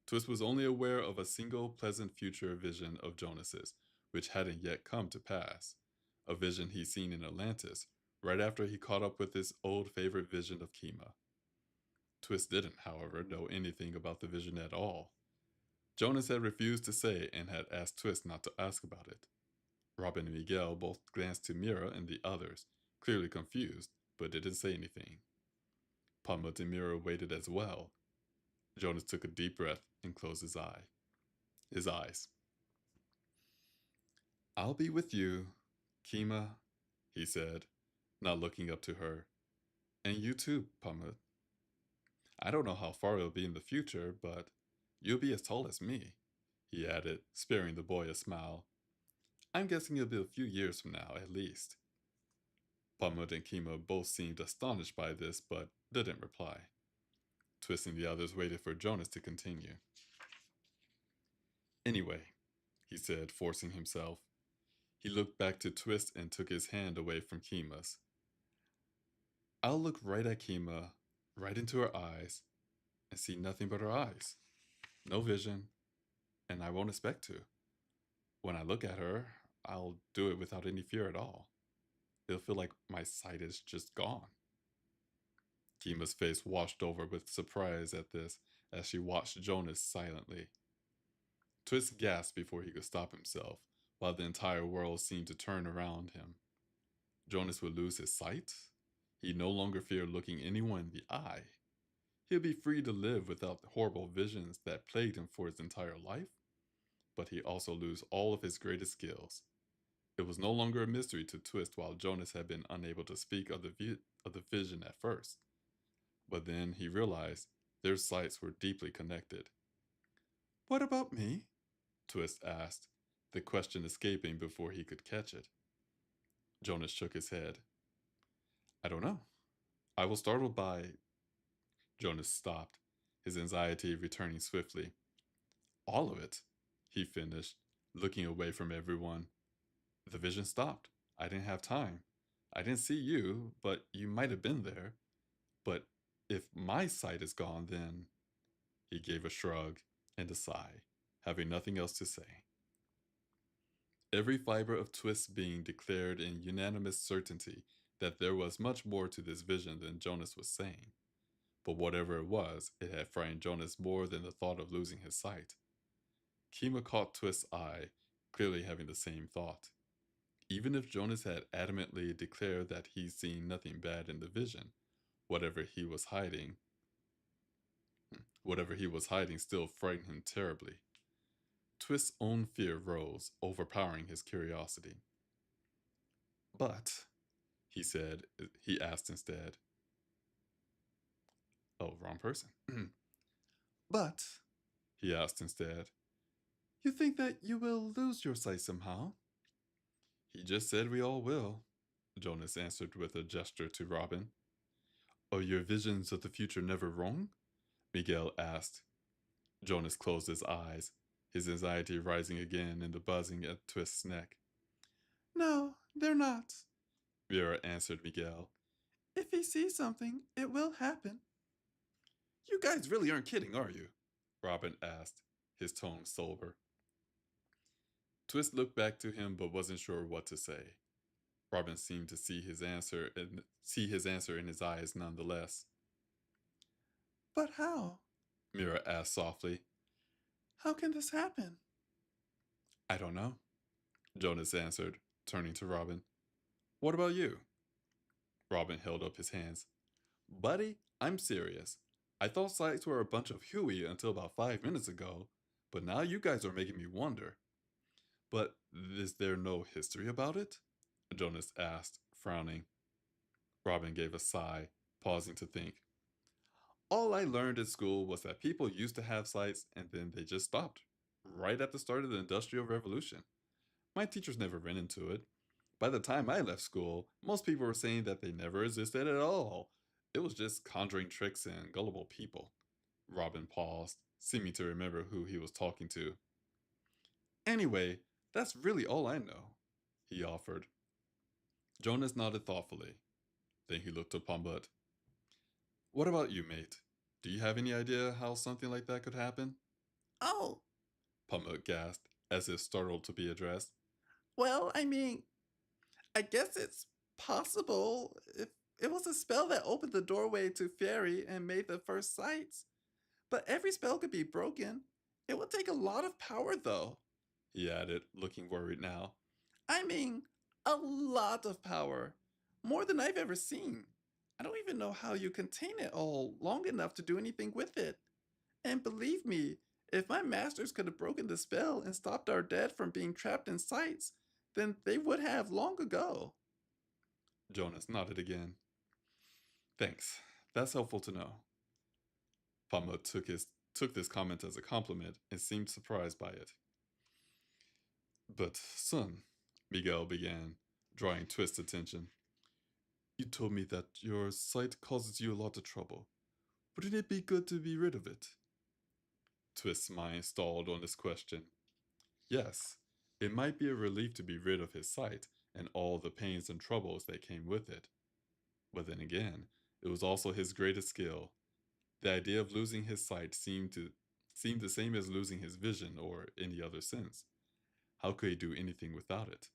Twist was only aware of a single pleasant future vision of Jonas's, which hadn't yet come to pass. A vision he'd seen in Atlantis, right after he caught up with his old favorite vision of Kima. Twist didn't, however, know anything about the vision at all. Jonas had refused to say and had asked Twist not to ask about it. Robin and Miguel both glanced to Mira and the others, clearly confused, but didn't say anything. Pamut and Mira waited as well. Jonas took a deep breath and closed his eyes. I'll be with you, Kima, he said, not looking up to her. And you too, Pamut. I don't know how far it'll be in the future, but you'll be as tall as me, he added, sparing the boy a smile. I'm guessing it'll be a few years from now, at least. Pamut and Kima both seemed astonished by this, but didn't reply. Twist and the others waited for Jonas to continue. Anyway, he said, forcing himself. He looked back to Twist and took his hand away from Kima's. I'll look right at Kima, right into her eyes, and see nothing but her eyes. No vision, and I won't expect to. When I look at her, I'll do it without any fear at all. It'll feel like my sight is just gone. Kima's face washed over with surprise at this as she watched Jonas silently. Twist gasped before he could stop himself, while the entire world seemed to turn around him. Jonas would lose his sight? He no longer feared looking anyone in the eye. He'd be free to live without the horrible visions that plagued him for his entire life, but he'd also lose all of his greatest skills. It was no longer a mystery to Twist while Jonas had been unable to speak of the vision at first. But then he realized their sights were deeply connected. What about me? Twist asked, the question escaping before he could catch it. Jonas shook his head. I don't know. I was startled by... Jonas stopped, his anxiety returning swiftly. All of it, he finished, looking away from everyone. The vision stopped. I didn't have time. I didn't see you, but you might have been there. But if my sight is gone, then... He gave a shrug and a sigh, having nothing else to say. Every fiber of Twist's being declared in unanimous certainty that there was much more to this vision than Jonas was saying. But whatever it was, it had frightened Jonas more than the thought of losing his sight. Kima caught Twist's eye, clearly having the same thought. Even if Jonas had adamantly declared that he'd seen nothing bad in the vision, whatever he was hiding still frightened him terribly. Twist's own fear rose, overpowering his curiosity. But, he asked instead. Oh, wrong person. But, he asked instead, you think that you will lose your sight somehow? He just said we all will, Jonas answered with a gesture to Robin. Are your visions of the future never wrong? Miguel asked. Jonas closed his eyes, his anxiety rising again in the buzzing at Twist's neck. No, they're not, Vera answered Miguel. If he sees something, it will happen. You guys really aren't kidding, are you? Robin asked, his tone sober. Twist looked back to him but wasn't sure what to say. Robin seemed to see his answer in his eyes nonetheless. But how? Mira asked softly. How can this happen? I don't know, Jonas answered, turning to Robin. What about you? Robin held up his hands. Buddy, I'm serious. I thought sights were a bunch of hooey until about 5 minutes ago, but now you guys are making me wonder. But is there no history about it? Jonas asked, frowning. Robin gave a sigh, pausing to think. All I learned at school was that people used to have sights and then they just stopped, right at the start of the Industrial Revolution. My teachers never ran into it. By the time I left school, most people were saying that they never existed at all. It was just conjuring tricks and gullible people. Robin paused, seeming to remember who he was talking to. Anyway, that's really all I know, he offered. Jonas nodded thoughtfully. Then he looked at Pambut. What about you, mate? Do you have any idea how something like that could happen? Oh, Pambut gasped, as if startled to be addressed. Well, I mean, I guess it's possible It was a spell that opened the doorway to fairy and made the first sights. But every spell could be broken. It would take a lot of power, though, he added, looking worried now. I mean, a lot of power. More than I've ever seen. I don't even know how you contain it all long enough to do anything with it. And believe me, if my masters could have broken the spell and stopped our dead from being trapped in sights, then they would have long ago. Jonas nodded again. Thanks. That's helpful to know. Pama took this comment as a compliment and seemed surprised by it. But, son, Miguel began, drawing Twist's attention. You told me that your sight causes you a lot of trouble. Wouldn't it be good to be rid of it? Twist's mind stalled on this question. Yes, it might be a relief to be rid of his sight and all the pains and troubles that came with it. But then again, it was also his greatest skill. The idea of losing his sight seemed the same as losing his vision or any other sense. How could he do anything without it?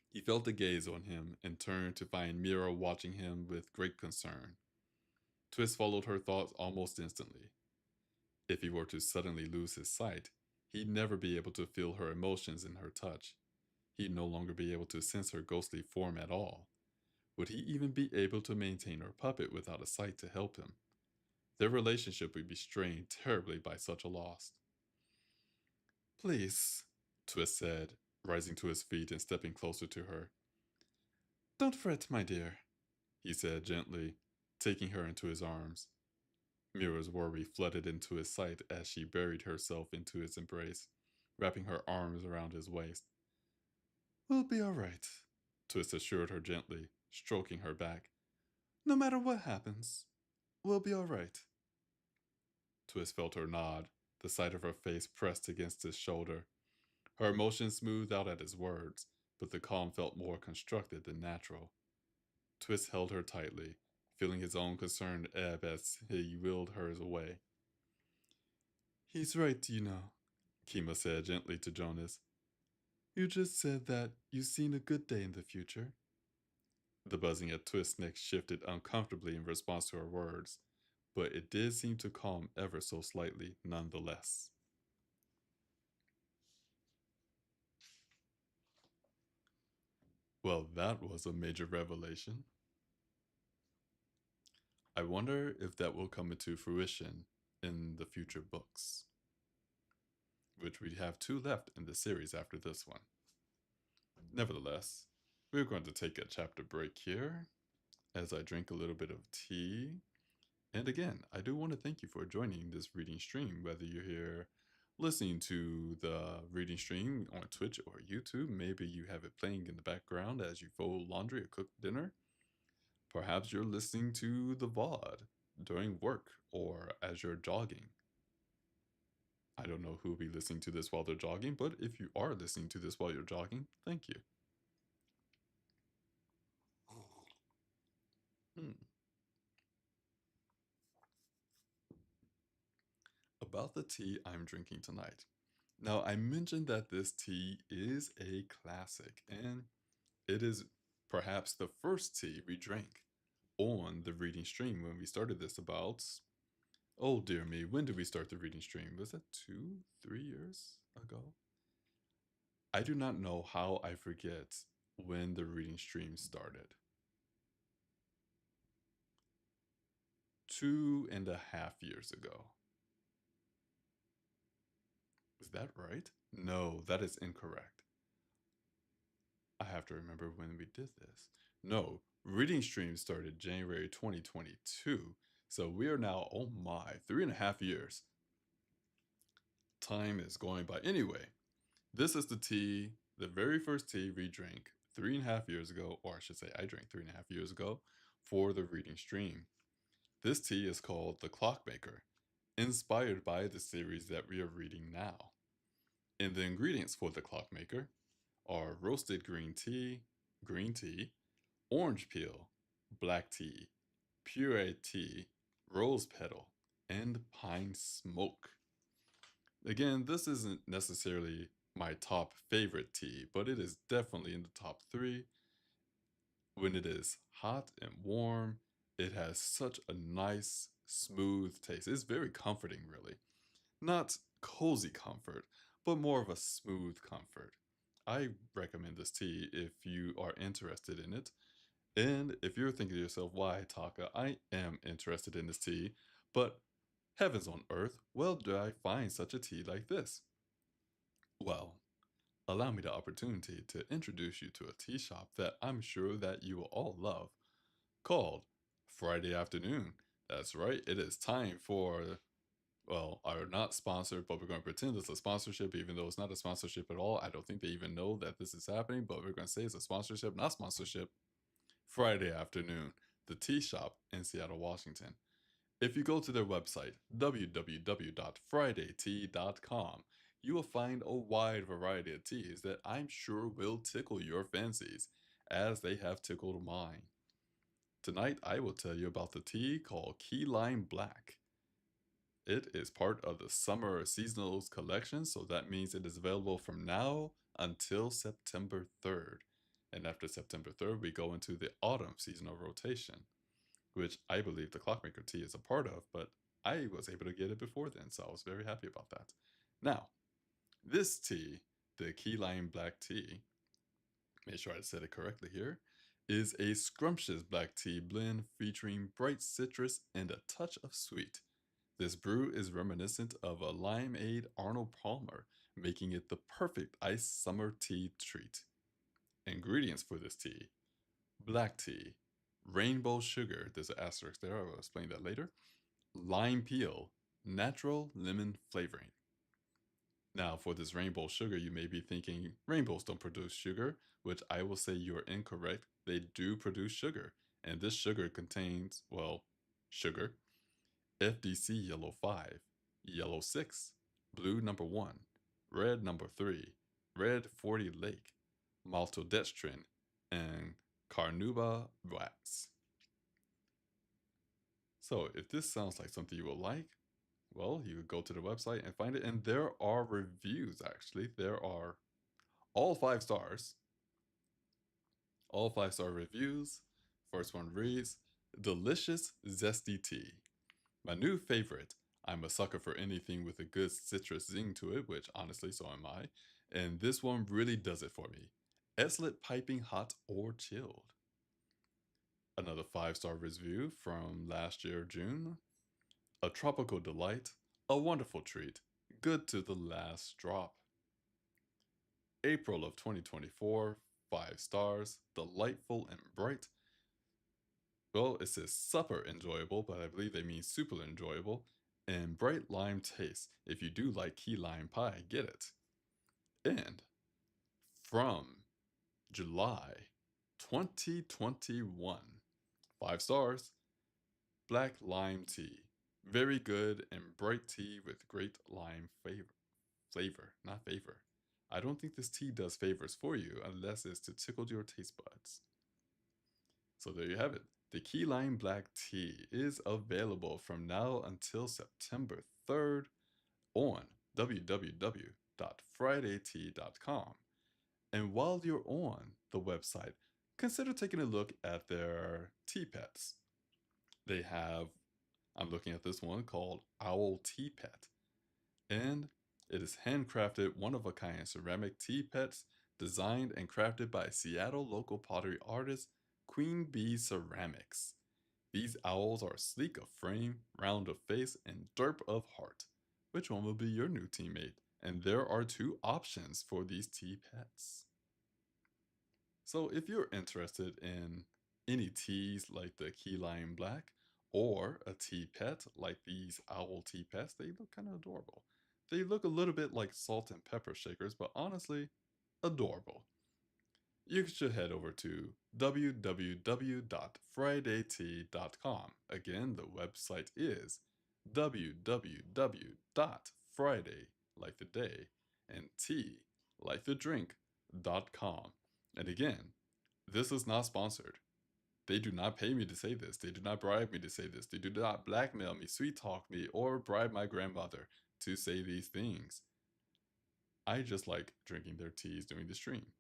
He felt a gaze on him and turned to find Mira watching him with great concern. Twist followed her thoughts almost instantly. If he were to suddenly lose his sight, he'd never be able to feel her emotions in her touch. He'd no longer be able to sense her ghostly form at all. Would he even be able to maintain her puppet without a sight to help him? Their relationship would be strained terribly by such a loss. Please, Twist said, rising to his feet and stepping closer to her. Don't fret, my dear, he said gently, taking her into his arms. Mira's worry flooded into his sight as she buried herself into his embrace, wrapping her arms around his waist. We'll be all right, Twist assured her gently, stroking her back. No matter what happens, we'll be all right. Twist felt her nod, the side of her face pressed against his shoulder. Her emotion smoothed out at his words, but the calm felt more constructed than natural. Twist held her tightly, feeling his own concern ebb as he willed hers away. He's right, you know, Kima said gently to Jonas. You just said that you've seen a good day in the future. The buzzing at Twist's neck shifted uncomfortably in response to her words, but it did seem to calm ever so slightly nonetheless. Well, that was a major revelation. I wonder if that will come into fruition in the future books, which we have two left in the series after this one. Nevertheless, we're going to take a chapter break here as I drink a little bit of tea. And again, I do want to thank you for joining this reading stream, whether you're here listening to the reading stream on Twitch or YouTube. Maybe you have it playing in the background as you fold laundry or cook dinner. Perhaps you're listening to the VOD during work or as you're jogging. I don't know who will be listening to this while they're jogging, but if you are listening to this while you're jogging, thank you. About the tea I'm drinking tonight. Now, I mentioned that this tea is a classic, and it is perhaps the first tea we drank on the reading stream when we started this about, oh dear me, when did we start the reading stream? Was that 2-3 years ago? I do not know how I forget when the reading stream started. 2.5 years ago. Is that right? No, that is incorrect. I have to remember when we did this. No, reading stream started January 2022. So we are now, oh my, 3.5 years. Time is going by. Anyway, this is the tea, the very first tea we drank 3.5 years ago, or I should say I drank 3.5 years ago for the reading stream. This tea is called the Clockmaker, inspired by the series that we are reading now. And the ingredients for the Clockmaker are roasted green tea, orange peel, black tea, puree tea, rose petal, and pine smoke. Again, this isn't necessarily my top favorite tea, but it is definitely in the top 3. When it is hot and warm, it has such a nice, smooth taste. It's very comforting, really. Not cozy comfort, but more of a smooth comfort. I recommend this tea if you are interested in it. And if you're thinking to yourself, why, Taka, I am interested in this tea, but heavens on earth, where do I find such a tea like this? Well, allow me the opportunity to introduce you to a tea shop that I'm sure that you will all love, called Friday Afternoon. That's right, it is time for, well, are not sponsored, but we're going to pretend it's a sponsorship, even though it's not a sponsorship at all. I don't think they even know that this is happening, but we're going to say it's a sponsorship, not sponsorship. Friday Afternoon, the tea shop in Seattle, Washington. If you go to their website, www.fridaytea.com, you will find a wide variety of teas that I'm sure will tickle your fancies, as they have tickled mine. Tonight, I will tell you about the tea called Key Lime Black. It is part of the summer seasonals collection, so that means it is available from now until September 3rd. And after September 3rd, we go into the autumn seasonal rotation, which I believe the Clockmaker tea is a part of, but I was able to get it before then, so I was very happy about that. Now, this tea, the Key Lime Black Tea, make sure I said it correctly here, is a scrumptious black tea blend featuring bright citrus and a touch of sweet. This brew is reminiscent of a limeade Arnold Palmer, making it the perfect iced summer tea treat. Ingredients for this tea: black tea, rainbow sugar, there's an asterisk there, I will explain that later, lime peel, natural lemon flavoring. Now, for this rainbow sugar, you may be thinking rainbows don't produce sugar, which I will say you are incorrect. They do produce sugar, and this sugar contains, well, sugar, FDC yellow 5, yellow 6, blue number 1, red number 3, red 40 lake, maltodextrin, and carnauba wax. So, if this sounds like something you will like, well, you would go to the website and find it. And there are reviews, actually. There are all 5 stars, all 5-star reviews. First one reads, delicious, zesty tea. My new favorite. I'm a sucker for anything with a good citrus zing to it, which honestly, so am I. And this one really does it for me. Excellent piping hot or chilled. Another 5-star review from last year, June. A tropical delight, a wonderful treat, good to the last drop. April of 2024, 5 stars, delightful and bright. Well, it says supper enjoyable, but I believe they mean super enjoyable. And bright lime taste. If you do like key lime pie, get it. And from July 2021, 5 stars, black lime tea. Very good and bright tea with great lime flavor, not favor. I don't think this tea does favors for you unless it's to tickle your taste buds. So there you have it. The Key Lime Black Tea is available from now until September 3rd on www.fridaytea.com. And while you're on the website, consider taking a look at their tea pets. They have, I'm looking at this one called Owl Tea Pet, and it is handcrafted, one of a kind ceramic tea pets designed and crafted by Seattle local pottery artist Queen Bee Ceramics. These owls are sleek of frame, round of face, and derp of heart. Which one will be your new teammate? And there are 2 options for these tea pets. So if you're interested in any teas like the Key Lime Black or a tea pet like these owl tea pets, they look kind of adorable. They look a little bit like salt and pepper shakers, but honestly, adorable. You should head over to www.fridaytea.com. Again, the website is www.friday, like the day, and tea, like the drink.com. And again, this is not sponsored. They do not pay me to say this. They do not bribe me to say this. They do not blackmail me, sweet talk me, or bribe my grandmother to say these things. I just like drinking their teas during the stream.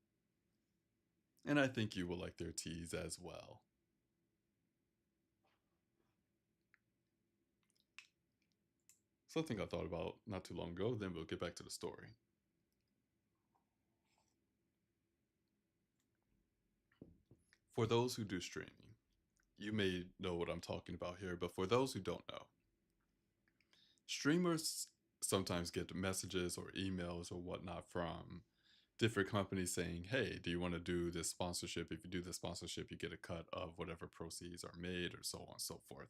and I think you will like their teas as well. Something I thought about not too long ago, then we'll get back to the story. For those who do streaming, you may know what I'm talking about here, but for those who don't know, streamers sometimes get messages or emails or whatnot from different companies saying, hey, do you want to do this sponsorship? If you do this sponsorship, you get a cut of whatever proceeds are made, or so on and so forth.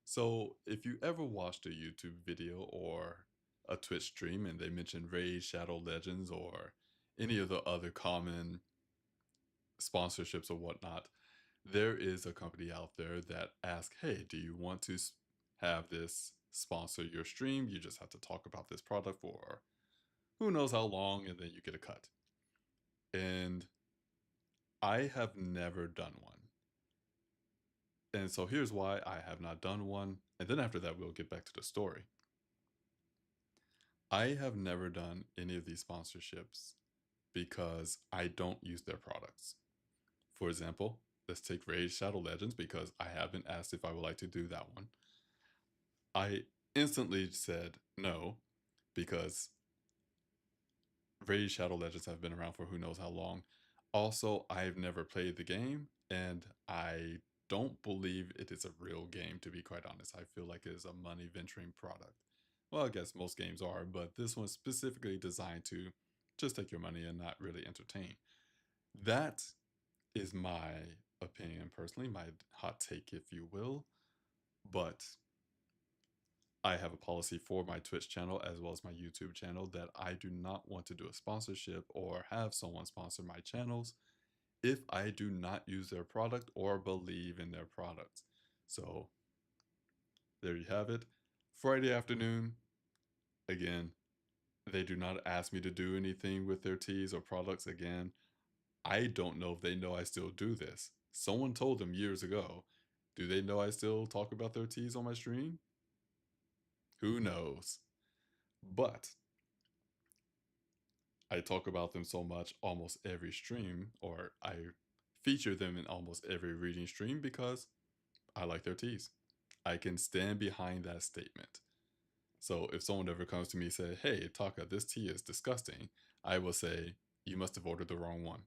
So if you ever watched a YouTube video or a Twitch stream and they mention Raid Shadow Legends or any of the other common sponsorships or whatnot, there is a company out there that asks, hey, do you want to have this sponsor your stream? You just have to talk about this product for who knows how long, and then you get a cut. And I have never done one. And so here's why I have not done one. And then after that, we'll get back to the story. I have never done any of these sponsorships because I don't use their products. For example, let's take Raid Shadow Legends because I have been asked if I would like to do that one. I instantly said no because Raid Shadow Legends have been around for who knows how long. Also, I've never played the game and I don't believe it is a real game, to be quite honest. I feel like it is a money venturing product. Well, I guess most games are, but this one's specifically designed to just take your money and not really entertain. That is my opinion personally, my hot take, if you will. But I have a policy for my Twitch channel as well as my YouTube channel that I do not want to do a sponsorship or have someone sponsor my channels if I do not use their product or believe in their products. So there you have it. Friday afternoon, again, they do not ask me to do anything with their teas or products again. I don't know if they know I still do this. Someone told them years ago. Do they know I still talk about their teas on my stream? Who knows? But I talk about them so much almost every stream, or I feature them in almost every reading stream because I like their teas. I can stand behind that statement. So if someone ever comes to me and say, hey, Taka, this tea is disgusting, I will say, you must have ordered the wrong one.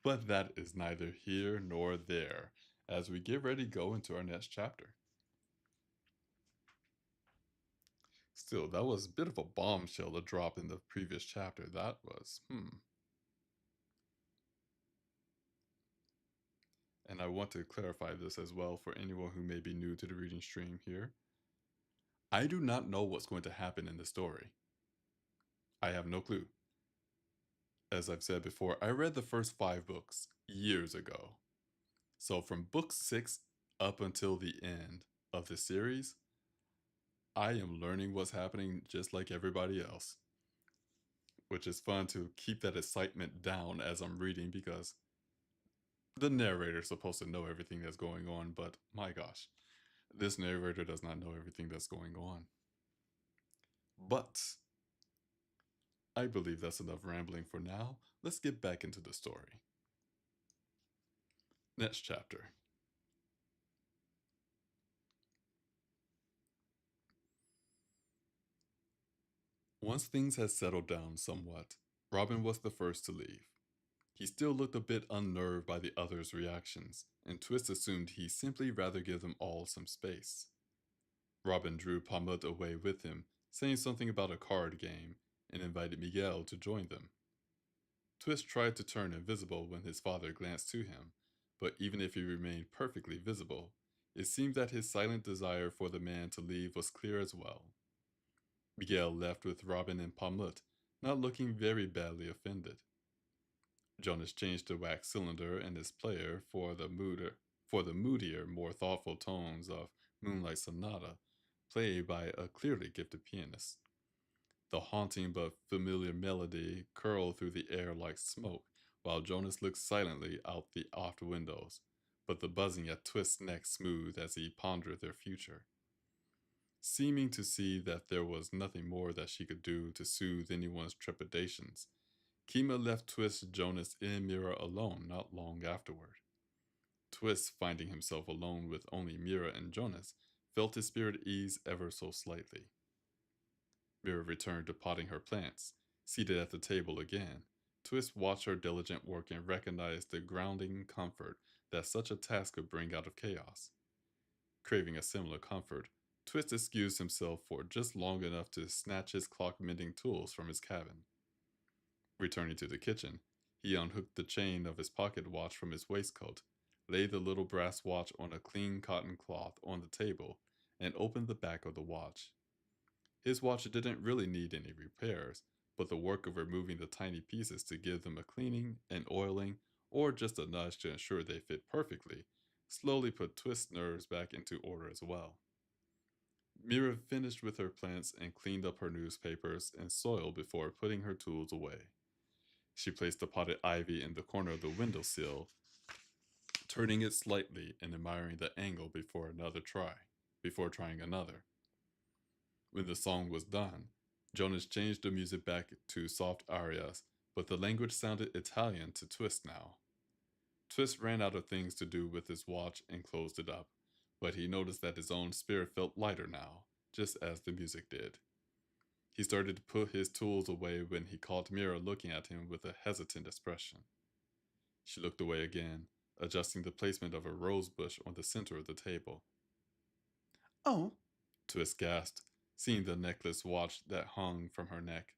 But that is neither here nor there as we get ready to go into our next chapter. Still, that was a bit of a bombshell to drop in the previous chapter. That was, And I want to clarify this as well for anyone who may be new to the reading stream here. I do not know what's going to happen in the story. I have no clue. As I've said before, I read the first 5 books years ago. So from book 6 up until the end of the series, I am learning what's happening just like everybody else. Which is fun to keep that excitement down as I'm reading because the narrator's supposed to know everything that's going on, but my gosh, this narrator does not know everything that's going on. But I believe that's enough rambling for now. Let's get back into the story. Next chapter. Once things had settled down somewhat, Robin was the first to leave. He still looked a bit unnerved by the others' reactions, and Twist assumed he'd simply rather give them all some space. Robin drew Pamut away with him, saying something about a card game, and invited Miguel to join them. Twist tried to turn invisible when his father glanced to him, but even if he remained perfectly visible, it seemed that his silent desire for the man to leave was clear as well. Miguel left with Robin and Pamut, not looking very badly offended. Jonas changed the wax cylinder and his player for the moodier, more thoughtful tones of Moonlight Sonata, played by a clearly gifted pianist. The haunting but familiar melody curled through the air like smoke, while Jonas looked silently out the off windows, but the buzzing at Twist's neck smoothed as he pondered their future. Seeming to see that there was nothing more that she could do to soothe anyone's trepidations, Kima left Twist, Jonas, and Mira alone not long afterward. Twist, finding himself alone with only Mira and Jonas, felt his spirit ease ever so slightly. Mira returned to potting her plants. Seated at the table again, Twist watched her diligent work and recognized the grounding comfort that such a task could bring out of chaos. Craving a similar comfort, Twist excused himself for just long enough to snatch his clock mending tools from his cabin. Returning to the kitchen, he unhooked the chain of his pocket watch from his waistcoat, laid the little brass watch on a clean cotton cloth on the table, and opened the back of the watch. His watch didn't really need any repairs, but the work of removing the tiny pieces to give them a cleaning, an oiling, or just a nudge to ensure they fit perfectly slowly put Twist's nerves back into order as well. Mira finished with her plants and cleaned up her newspapers and soil before putting her tools away. She placed the potted ivy in the corner of the windowsill, turning it slightly and admiring the angle before trying another. When the song was done, Jonas changed the music back to soft arias, but the language sounded Italian to Twist now. Twist ran out of things to do with his watch and closed it up, but he noticed that his own spirit felt lighter now, just as the music did. He started to put his tools away when he caught Mira looking at him with a hesitant expression. She looked away again, adjusting the placement of a rose bush on the center of the table. "Oh," Twist gasped, seeing the necklace watch that hung from her neck.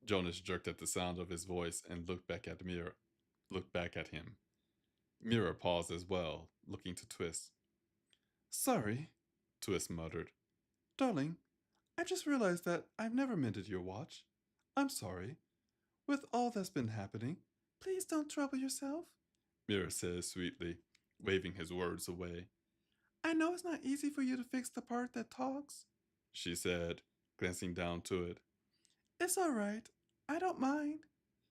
Jonas jerked at the sound of his voice and looked back at him. Mira paused as well, looking to Twist. "Sorry," Twist muttered. "Darling, I just realized that I've never mended your watch. I'm sorry. With all that's been happening, please don't trouble yourself," Mira said sweetly, waving his words away. "I know it's not easy for you to fix the part that talks," she said, glancing down to it. "It's all right. I don't mind,"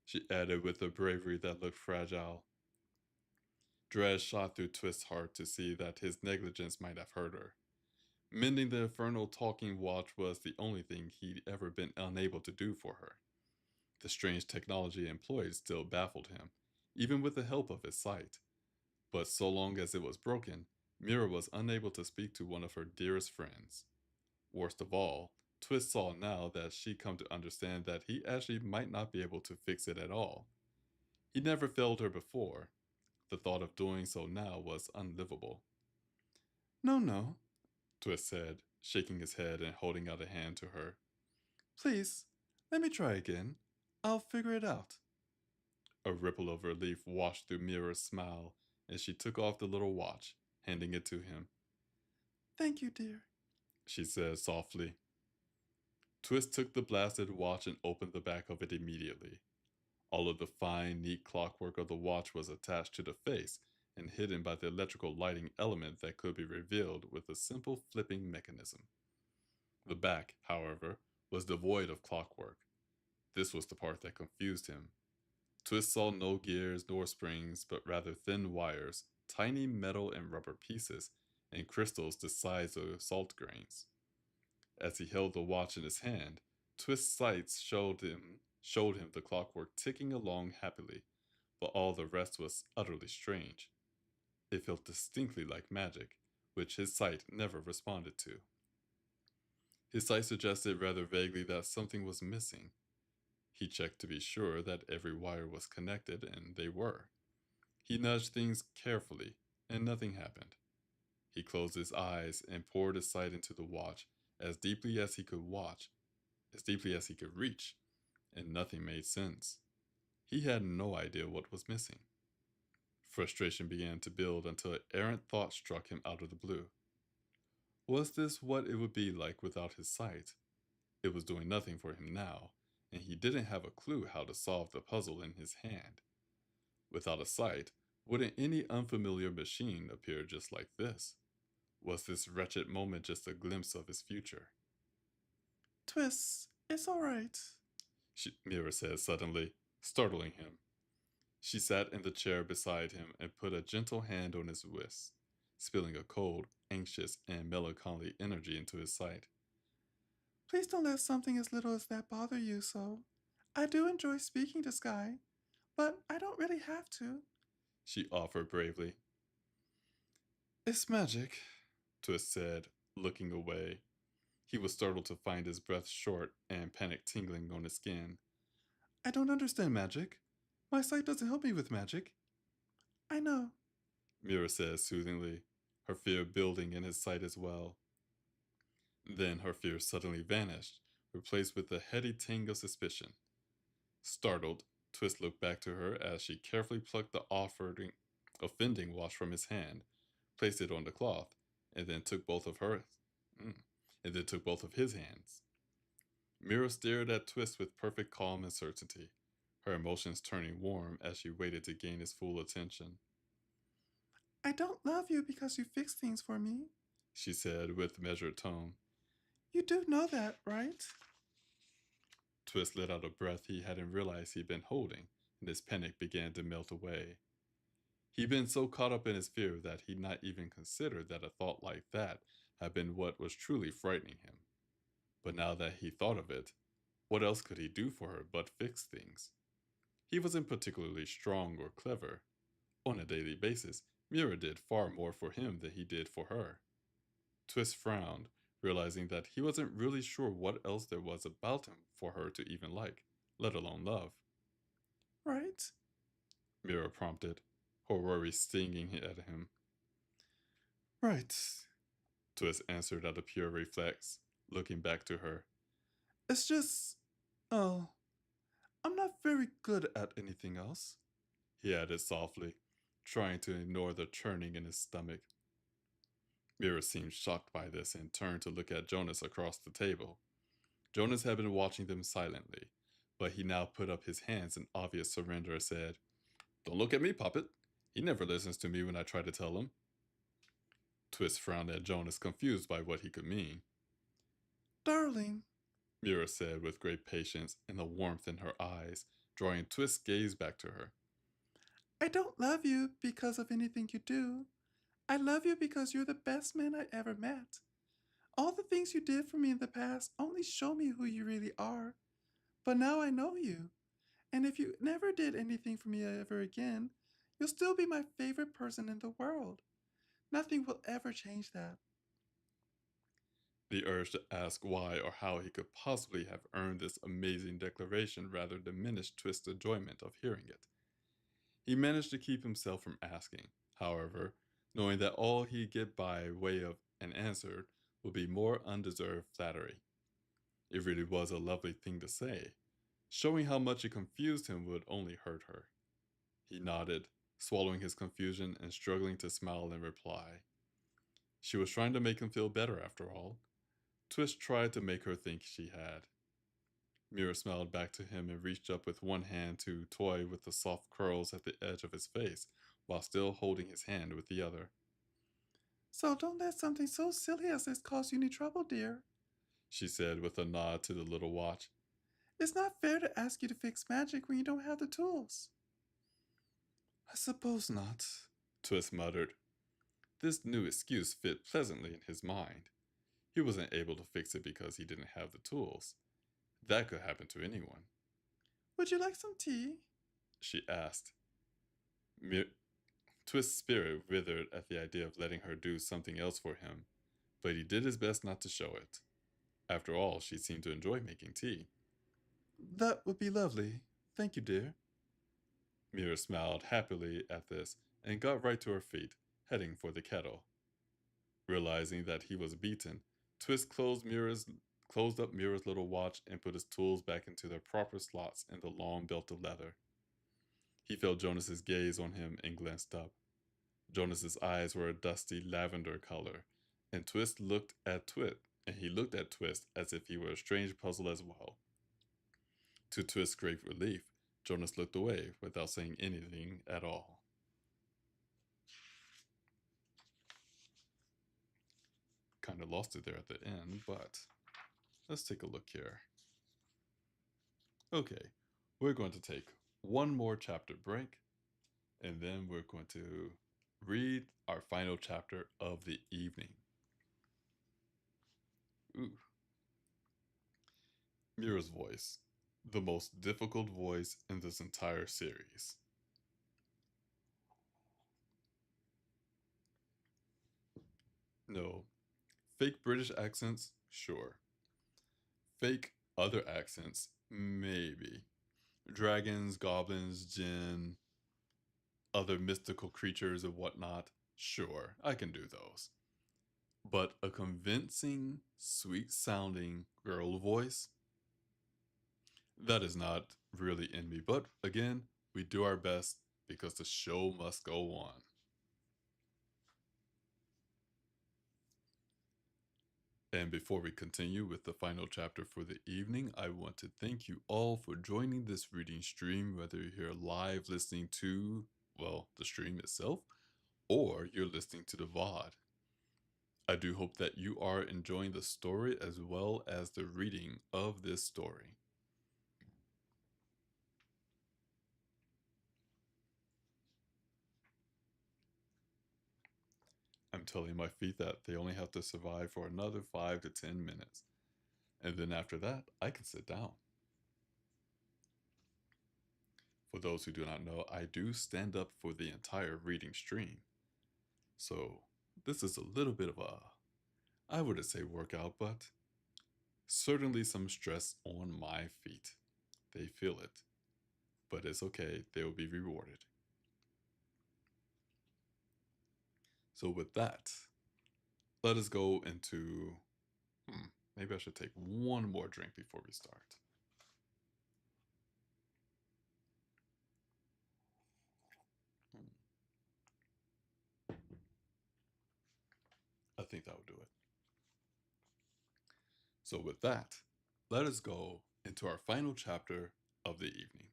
she added with a bravery that looked fragile. Dread shot through Twist's heart to see that his negligence might have hurt her. Mending the infernal talking watch was the only thing he'd ever been unable to do for her. The strange technology employed still baffled him, even with the help of his sight. But so long as it was broken, Mira was unable to speak to one of her dearest friends. Worst of all, Twist saw now that she'd come to understand that he actually might not be able to fix it at all. He never failed her before. The thought of doing so now was unlivable. "No, no," Twist said, shaking his head and holding out a hand to her. "Please, let me try again. I'll figure it out." A ripple of relief washed through Mira's smile, and she took off the little watch, handing it to him. "Thank you, dear," she said softly. Twist took the blasted watch and opened the back of it immediately. All of the fine, neat clockwork of the watch was attached to the face and hidden by the electrical lighting element that could be revealed with a simple flipping mechanism. The back, however, was devoid of clockwork. This was the part that confused him. Twist saw no gears nor springs, but rather thin wires, tiny metal and rubber pieces, and crystals the size of salt grains. As he held the watch in his hand, Twist's sights showed him the clockwork ticking along happily, but all the rest was utterly strange. It felt distinctly like magic, which his sight never responded to. His sight suggested rather vaguely that something was missing. He checked to be sure that every wire was connected, and they were. He nudged things carefully, and nothing happened. He closed his eyes and poured his sight into the watch as deeply as he could as deeply as he could reach, and nothing made sense. He had no idea what was missing. Frustration began to build until an errant thought struck him out of the blue. Was this what it would be like without his sight? It was doing nothing for him now, and he didn't have a clue how to solve the puzzle in his hand. Without a sight, wouldn't any unfamiliar machine appear just like this? Was this wretched moment just a glimpse of his future? "Twist, it's all right," Mira said suddenly, startling him. She sat in the chair beside him and put a gentle hand on his wrist, spilling a cold, anxious, and melancholy energy into his sight. Please don't let something as little as that bother you so. I do enjoy speaking to Sky, but I don't really have to. She offered bravely. It's magic, Twist said, looking away. He was startled to find his breath short and panic tingling on his skin. I don't understand magic. My sight doesn't help me with magic. I know. Mira said soothingly, her fear building in his sight as well. Then her fear suddenly vanished, replaced with a heady ting of suspicion. Startled, Twist looked back to her as she carefully plucked the offending wash from his hand, placed it on the cloth, and then took both of her mm, and then took both of his hands. Mira stared at Twist with perfect calm and certainty, her emotions turning warm as she waited to gain his full attention. I don't love you because you fix things for me. She said with measured tone. You do know that, right? Twist let out a breath he hadn't realized he'd been holding, and his panic began to melt away. He'd been so caught up in his fear that he'd not even considered that a thought like that had been what was truly frightening him. But now that he thought of it, what else could he do for her but fix things? He wasn't particularly strong or clever. On a daily basis, Mira did far more for him than he did for her. Twist frowned, realizing that he wasn't really sure what else there was about him for her to even like, let alone love. Right? Mira prompted, her worry stinging at him. Right. Twist answered out of pure reflex, looking back to her. It's just. Oh, I'm not very good at anything else. He added softly, trying to ignore the churning in his stomach. Mira seemed shocked by this and turned to look at Jonas across the table. Jonas had been watching them silently, but he now put up his hands in obvious surrender and said, Don't look at me, Puppet. He never listens to me when I try to tell him. Twist frowned at Jonas, confused by what he could mean. Darling, Mira said with great patience and a warmth in her eyes, drawing Twist's gaze back to her. I don't love you because of anything you do. I love you because you're the best man I ever met. All the things you did for me in the past only show me who you really are. But now I know you. And if you never did anything for me ever again, you'll still be my favorite person in the world. Nothing will ever change that. The urge to ask why or how he could possibly have earned this amazing declaration rather diminished Twist's enjoyment of hearing it. He managed to keep himself from asking, however, knowing that all he'd get by way of an answer would be more undeserved flattery. It really was a lovely thing to say. Showing how much it confused him would only hurt her. He nodded, swallowing his confusion and struggling to smile in reply. She was trying to make him feel better after all. Twist tried to make her think she had. Mira smiled back to him and reached up with one hand to toy with the soft curls at the edge of his face, while still holding his hand with the other. So don't let something so silly as this cause you any trouble, dear, She said with a nod to the little watch. It's not fair to ask you to fix magic when you don't have the tools. I suppose not, Twist muttered. This new excuse fit pleasantly in his mind. He wasn't able to fix it because he didn't have the tools. That could happen to anyone. Would you like some tea? She asked. Mir- Twist's spirit withered at the idea of letting her do something else for him, but he did his best not to show it. After all, she seemed to enjoy making tea. That would be lovely. Thank you, dear. Mira smiled happily at this and got right to her feet, heading for the kettle. Realizing that he was beaten, Twist closed up Mira's little watch and put his tools back into their proper slots in the long belt of leather. He felt Jonas's gaze on him and glanced up. Jonas's eyes were a dusty lavender color, and Twist looked at Twist, and he looked at Twist as if he were a strange puzzle as well. To Twist's great relief, Jonas looked away without saying anything at all. Kind of lost it there at the end, but let's take a look here. Okay, we're going to take one more chapter break, and then we're going to read our final chapter of the evening. Ooh. Mira's voice, the most difficult voice in this entire series. No, fake British accents, sure. Fake other accents, maybe. Dragons, goblins, jinn, other mystical creatures and whatnot, sure, I can do those. But a convincing, sweet sounding girl voice, that is not really in me. But again, we do our best because the show must go on. And before we continue with the final chapter for the evening, I want to thank you all for joining this reading stream, whether you're here live listening to, well, the stream itself, or you're listening to the VOD. I do hope that you are enjoying the story as well as the reading of this story. I'm telling my feet that they only have to survive for another 5 to 10 minutes. And then after that, I can sit down. For those who do not know, I do stand up for the entire reading stream. So this is a little bit of a, I wouldn't say workout, but certainly some stress on my feet. They feel it. But it's okay, they will be rewarded. So with that, let us go into, maybe I should take one more drink before we start. I think that would do it. So with that, let us go into our final chapter of the evening.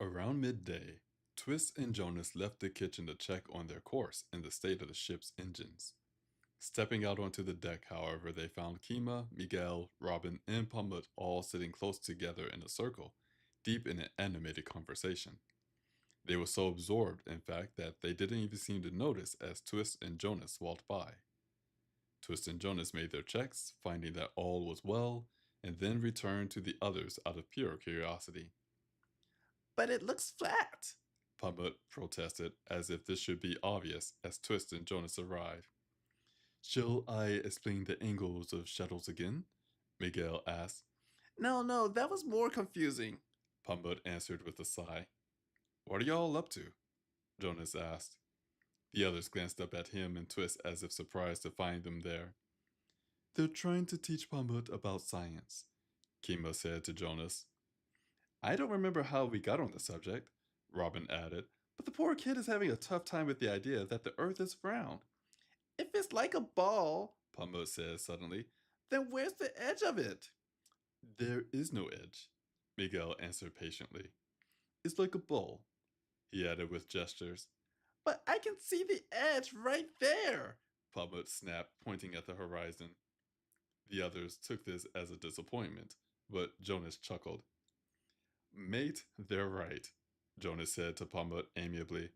Around midday, Twist and Jonas left the kitchen to check on their course and the state of the ship's engines. Stepping out onto the deck, however, they found Kima, Miguel, Robin, and Pumut all sitting close together in a circle, deep in an animated conversation. They were so absorbed, in fact, that they didn't even seem to notice as Twist and Jonas walked by. Twist and Jonas made their checks, finding that all was well, and then returned to the others out of pure curiosity. But it looks flat, Pumut protested, as if this should be obvious as Twist and Jonas arrived. Shall I explain the angles of shadows again? Miguel asked. No, that was more confusing, Pumut answered with a sigh. What are y'all up to? Jonas asked. The others glanced up at him and Twist as if surprised to find them there. They're trying to teach Pumut about science, Kima said to Jonas. I don't remember how we got on the subject, Robin added, but the poor kid is having a tough time with the idea that the earth is round. If it's like a ball, Pumut said suddenly, then where's the edge of it? There is no edge, Miguel answered patiently. It's like a ball, he added with gestures. But I can see the edge right there, Pumut snapped, pointing at the horizon. The others took this as a disappointment, but Jonas chuckled. Mate, they're right, Jonas said to Pumut amiably.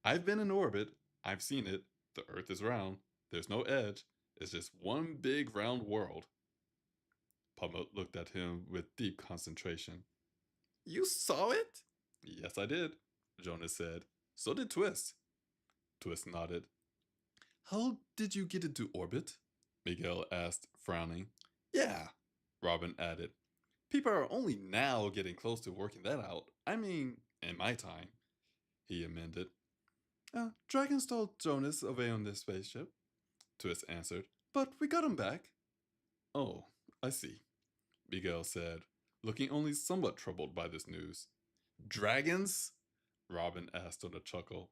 I've been in orbit. I've seen it. The Earth is round. There's no edge. It's just one big round world. Pumut looked at him with deep concentration. You saw it? Yes, I did, Jonas said. So did Twist. Twist nodded. How did you get into orbit? Miguel asked, frowning. Yeah, Robin added. People are only now getting close to working that out. I mean, in my time, he amended. Dragon stole Jonas away on this spaceship, Twist answered, but we got him back. Oh, I see, Miguel said, looking only somewhat troubled by this news. Dragons? Robin asked with a chuckle.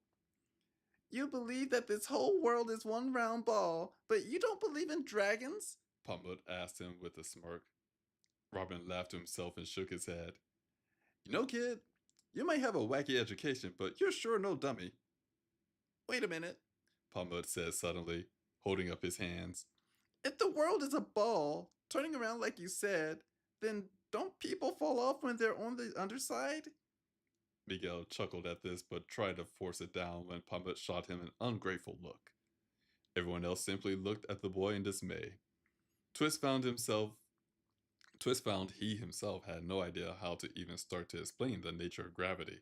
You believe that this whole world is one round ball, but you don't believe in dragons? Pumut asked him with a smirk. Robin laughed to himself and shook his head. You know, kid, you might have a wacky education, but you're sure no dummy. Wait a minute, Pumut said suddenly, holding up his hands. If the world is a ball, turning around like you said, then Don't people fall off when they're on the underside? Miguel chuckled at this, but tried to force it down when Pumbaa shot him an ungrateful look. Everyone else simply looked at the boy in dismay. Twist found himself Twist found he himself had no idea how to even start to explain the nature of gravity.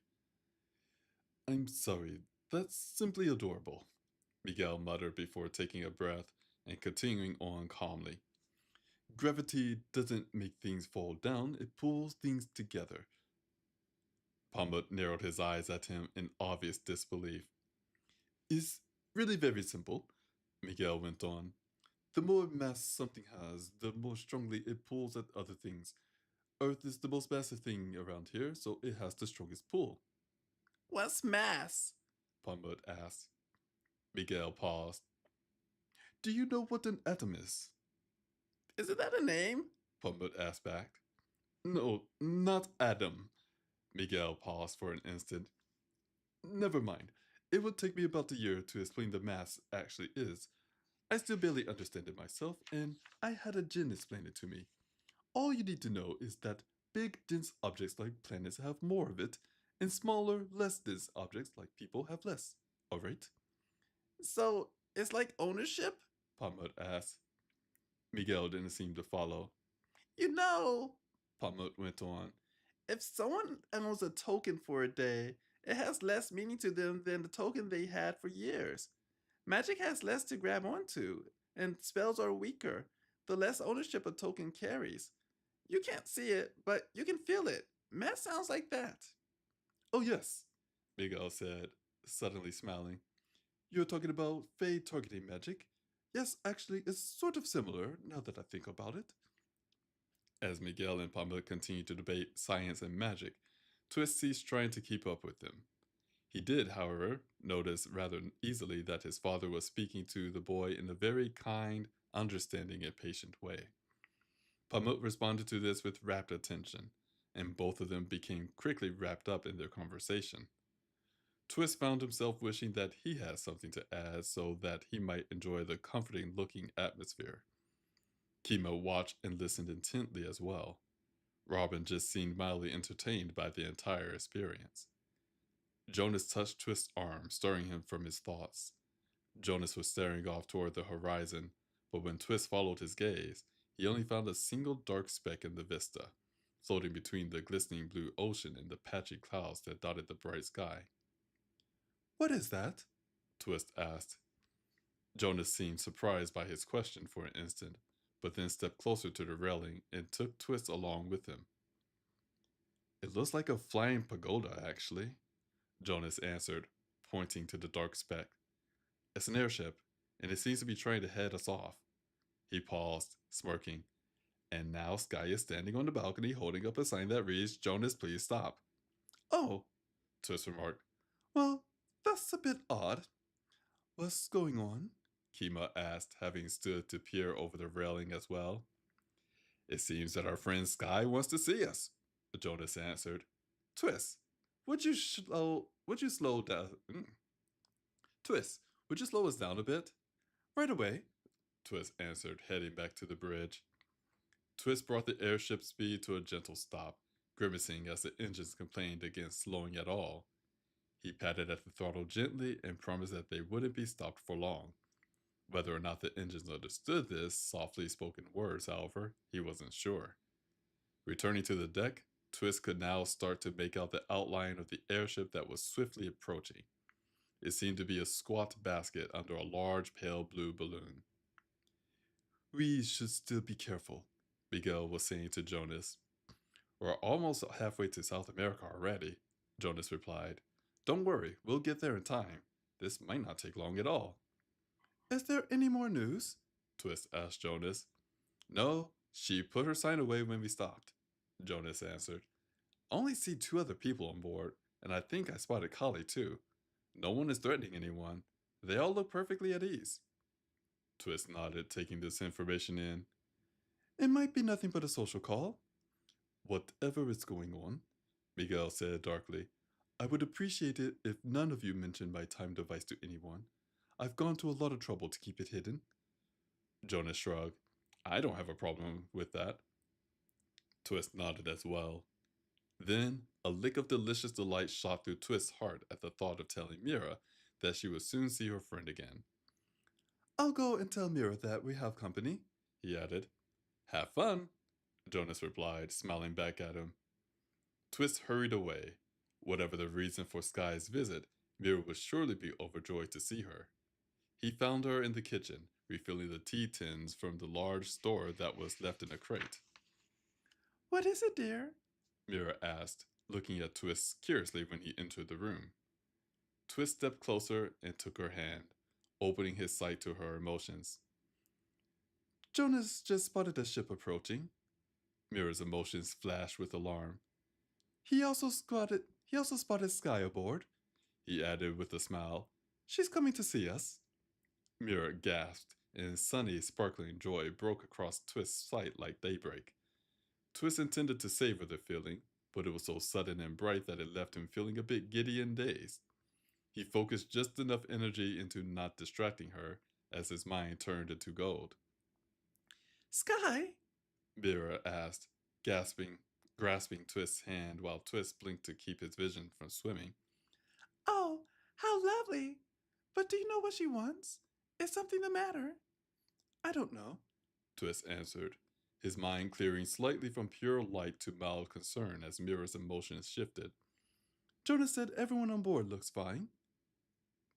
I'm sorry, that's simply adorable, Miguel muttered before taking a breath and continuing on calmly. Gravity doesn't make things fall down, it pulls things together. Pumbaa narrowed his eyes at him in obvious disbelief. It's really very simple, Miguel went on. The more mass something has, the more strongly it pulls at other things. Earth is the most massive thing around here, so it has the strongest pull. What's mass? Pumbaa asked. Miguel paused. Do you know what an atom is? Isn't that a name? Pumbaa asked back. No, not Adam. Miguel paused for an instant. Never mind. It would take me about a year to explain the mass actually is. I still barely understand it myself, and I had a Jinn explain it to me. All you need to know is that big, dense objects like planets have more of it, and smaller, less dense objects like people have less. Alright? So it's like ownership? Palmut asked. Miguel didn't seem to follow. You know, Palmut went on. if someone owns a token for a day, it has less meaning to them than the token they had for years. Magic has less to grab onto, and spells are weaker, the less ownership a token carries. You can't see it, but you can feel it. Math sounds like that. Oh, yes, Miguel said, suddenly smiling. You're talking about fade targeting magic? Yes, actually, it's sort of similar now that I think about it. As Miguel and Pamela continued to debate science and magic, Twist ceased trying to keep up with them. He did, however, notice rather easily that his father was speaking to the boy in a very kind, understanding, and patient way. Pamuk responded to this with rapt attention, and both of them became quickly wrapped up in their conversation. Twist found himself wishing that he had something to add so that he might enjoy the comforting looking atmosphere. Kimo watched and listened intently as well. Robin just seemed mildly entertained by the entire experience. Jonas touched Twist's arm, stirring him from his thoughts. Jonas was staring off toward the horizon, but when Twist followed his gaze, he only found a single dark speck in the vista, floating between the glistening blue ocean and the patchy clouds that dotted the bright sky. What is that? Twist asked. Jonas seemed surprised by his question for an instant, but then stepped closer to the railing and took Twist along with him. It looks like a flying pagoda, actually, Jonas answered, pointing to the dark speck. It's an airship, and it seems to be trying to head us off. He paused, smirking. And now Sky is standing on the balcony holding up a sign that reads, Jonas, please stop. Oh, Twist remarked. Well, that's a bit odd. What's going on? Kima asked, having stood to peer over the railing as well. It seems that our friend Sky wants to see us, Jonas answered. Twist, would you slow down? Twist, would you slow us down a bit? Right away, Twist answered, heading back to the bridge. Twist brought the airship's speed to a gentle stop, grimacing as the engines complained against slowing at all. He patted at the throttle gently and promised that they wouldn't be stopped for long. Whether or not the engines understood this softly spoken words, however, he wasn't sure. Returning to the deck, Twist could now start to make out the outline of the airship that was swiftly approaching. It seemed to be a squat basket under a large pale blue balloon. We should still be careful, Miguel was saying to Jonas. We're almost halfway to South America already, Jonas replied. Don't worry, we'll get there in time. This might not take long at all. Is there any more news? Twist asked Jonas. No, she put her sign away when we stopped, Jonas answered. Only see 2 other people on board, and I think I spotted Kali too. No one is threatening anyone. They all look perfectly at ease. Twist nodded, taking this information in. It might be nothing but a social call. Whatever is going on, Miguel said darkly, I would appreciate it if none of you mentioned my time device to anyone. I've gone to a lot of trouble to keep it hidden. Jonas shrugged. I don't have a problem with that. Twist nodded as well. Then, a lick of delicious delight shot through Twist's heart at the thought of telling Mira that she would soon see her friend again. I'll go and tell Mira that we have company, he added. Have fun, Jonas replied, smiling back at him. Twist hurried away. Whatever the reason for Sky's visit, Mira would surely be overjoyed to see her. He found her in the kitchen, refilling the tea tins from the large store that was left in a crate. What is it, dear? Mira asked, looking at Twist curiously when he entered the room. Twist stepped closer and took her hand, opening his sight to her emotions. Jonas just spotted a ship approaching. Mira's emotions flashed with alarm. He also spotted Sky aboard, he added with a smile. She's coming to see us. Mira gasped, and sunny, sparkling joy broke across Twist's sight like daybreak. Twist intended to savor the feeling, but it was so sudden and bright that it left him feeling a bit giddy and dazed. He focused just enough energy into not distracting her as his mind turned into gold. Sky? Mira asked, grasping Twist's hand while Twist blinked to keep his vision from swimming. Oh, how lovely! But do you know what she wants? Is something the matter? I don't know, Twist answered, his mind clearing slightly from pure light to mild concern as Mira's emotions shifted. Jonas said everyone on board looks fine.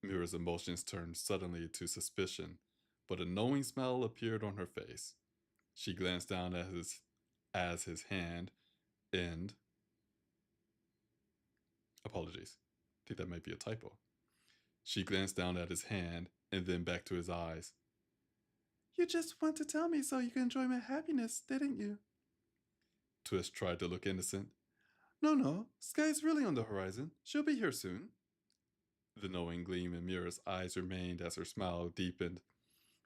Mira's emotions turned suddenly to suspicion, but a knowing smile appeared on her face. She glanced down at his hand and apologies. I think that might be a typo. She glanced down at his hand and then back to his eyes. You just want to tell me so you can enjoy my happiness, didn't you? Twist tried to look innocent. No, Sky's really on the horizon. She'll be here soon. The knowing gleam in Mira's eyes remained as her smile deepened.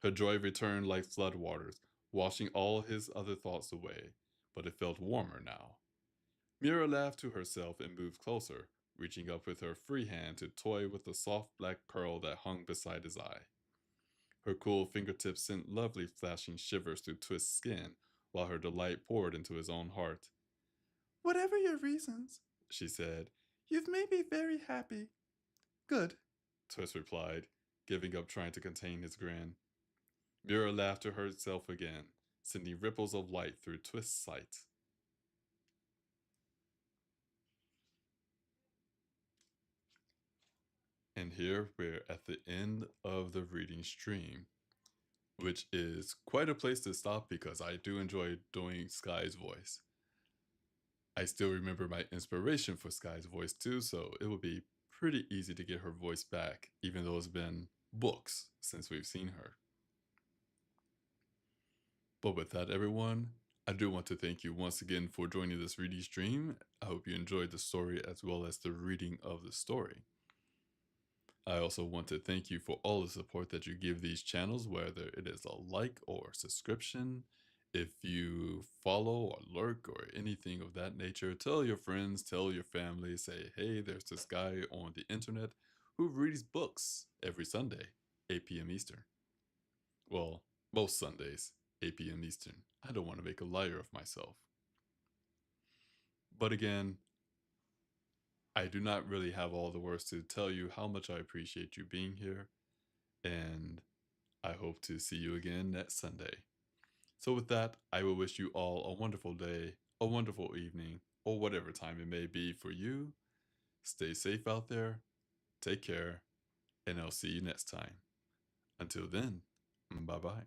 Her joy returned like floodwaters, washing all his other thoughts away, but it felt warmer now. Mira laughed to herself and moved closer, reaching up with her free hand to toy with the soft black curl that hung beside his eye. Her cool fingertips sent lovely flashing shivers through Twist's skin, while her delight poured into his own heart. Whatever your reasons, she said, you've made me very happy. Good, Twist replied, giving up trying to contain his grin. Mira laughed to herself again, sending ripples of light through Twist's sight. And here we're at the end of the reading stream, which is quite a place to stop because I do enjoy doing Sky's voice. I still remember my inspiration for Sky's voice too, so it would be pretty easy to get her voice back, even though it's been books since we've seen her. But with that, everyone, I do want to thank you once again for joining this reading stream. I hope you enjoyed the story as well as the reading of the story. I also want to thank you for all the support that you give these channels, whether it is a like or subscription. If you follow or lurk or anything of that nature, tell your friends, tell your family, say, hey, there's this guy on the internet who reads books every Sunday, 8 p.m. Eastern. Well, most Sundays, 8 p.m. Eastern. I don't want to make a liar of myself. But again, I do not really have all the words to tell you how much I appreciate you being here, and I hope to see you again next Sunday. So with that, I will wish you all a wonderful day, a wonderful evening, or whatever time it may be for you. Stay safe out there, take care, and I'll see you next time. Until then, bye-bye.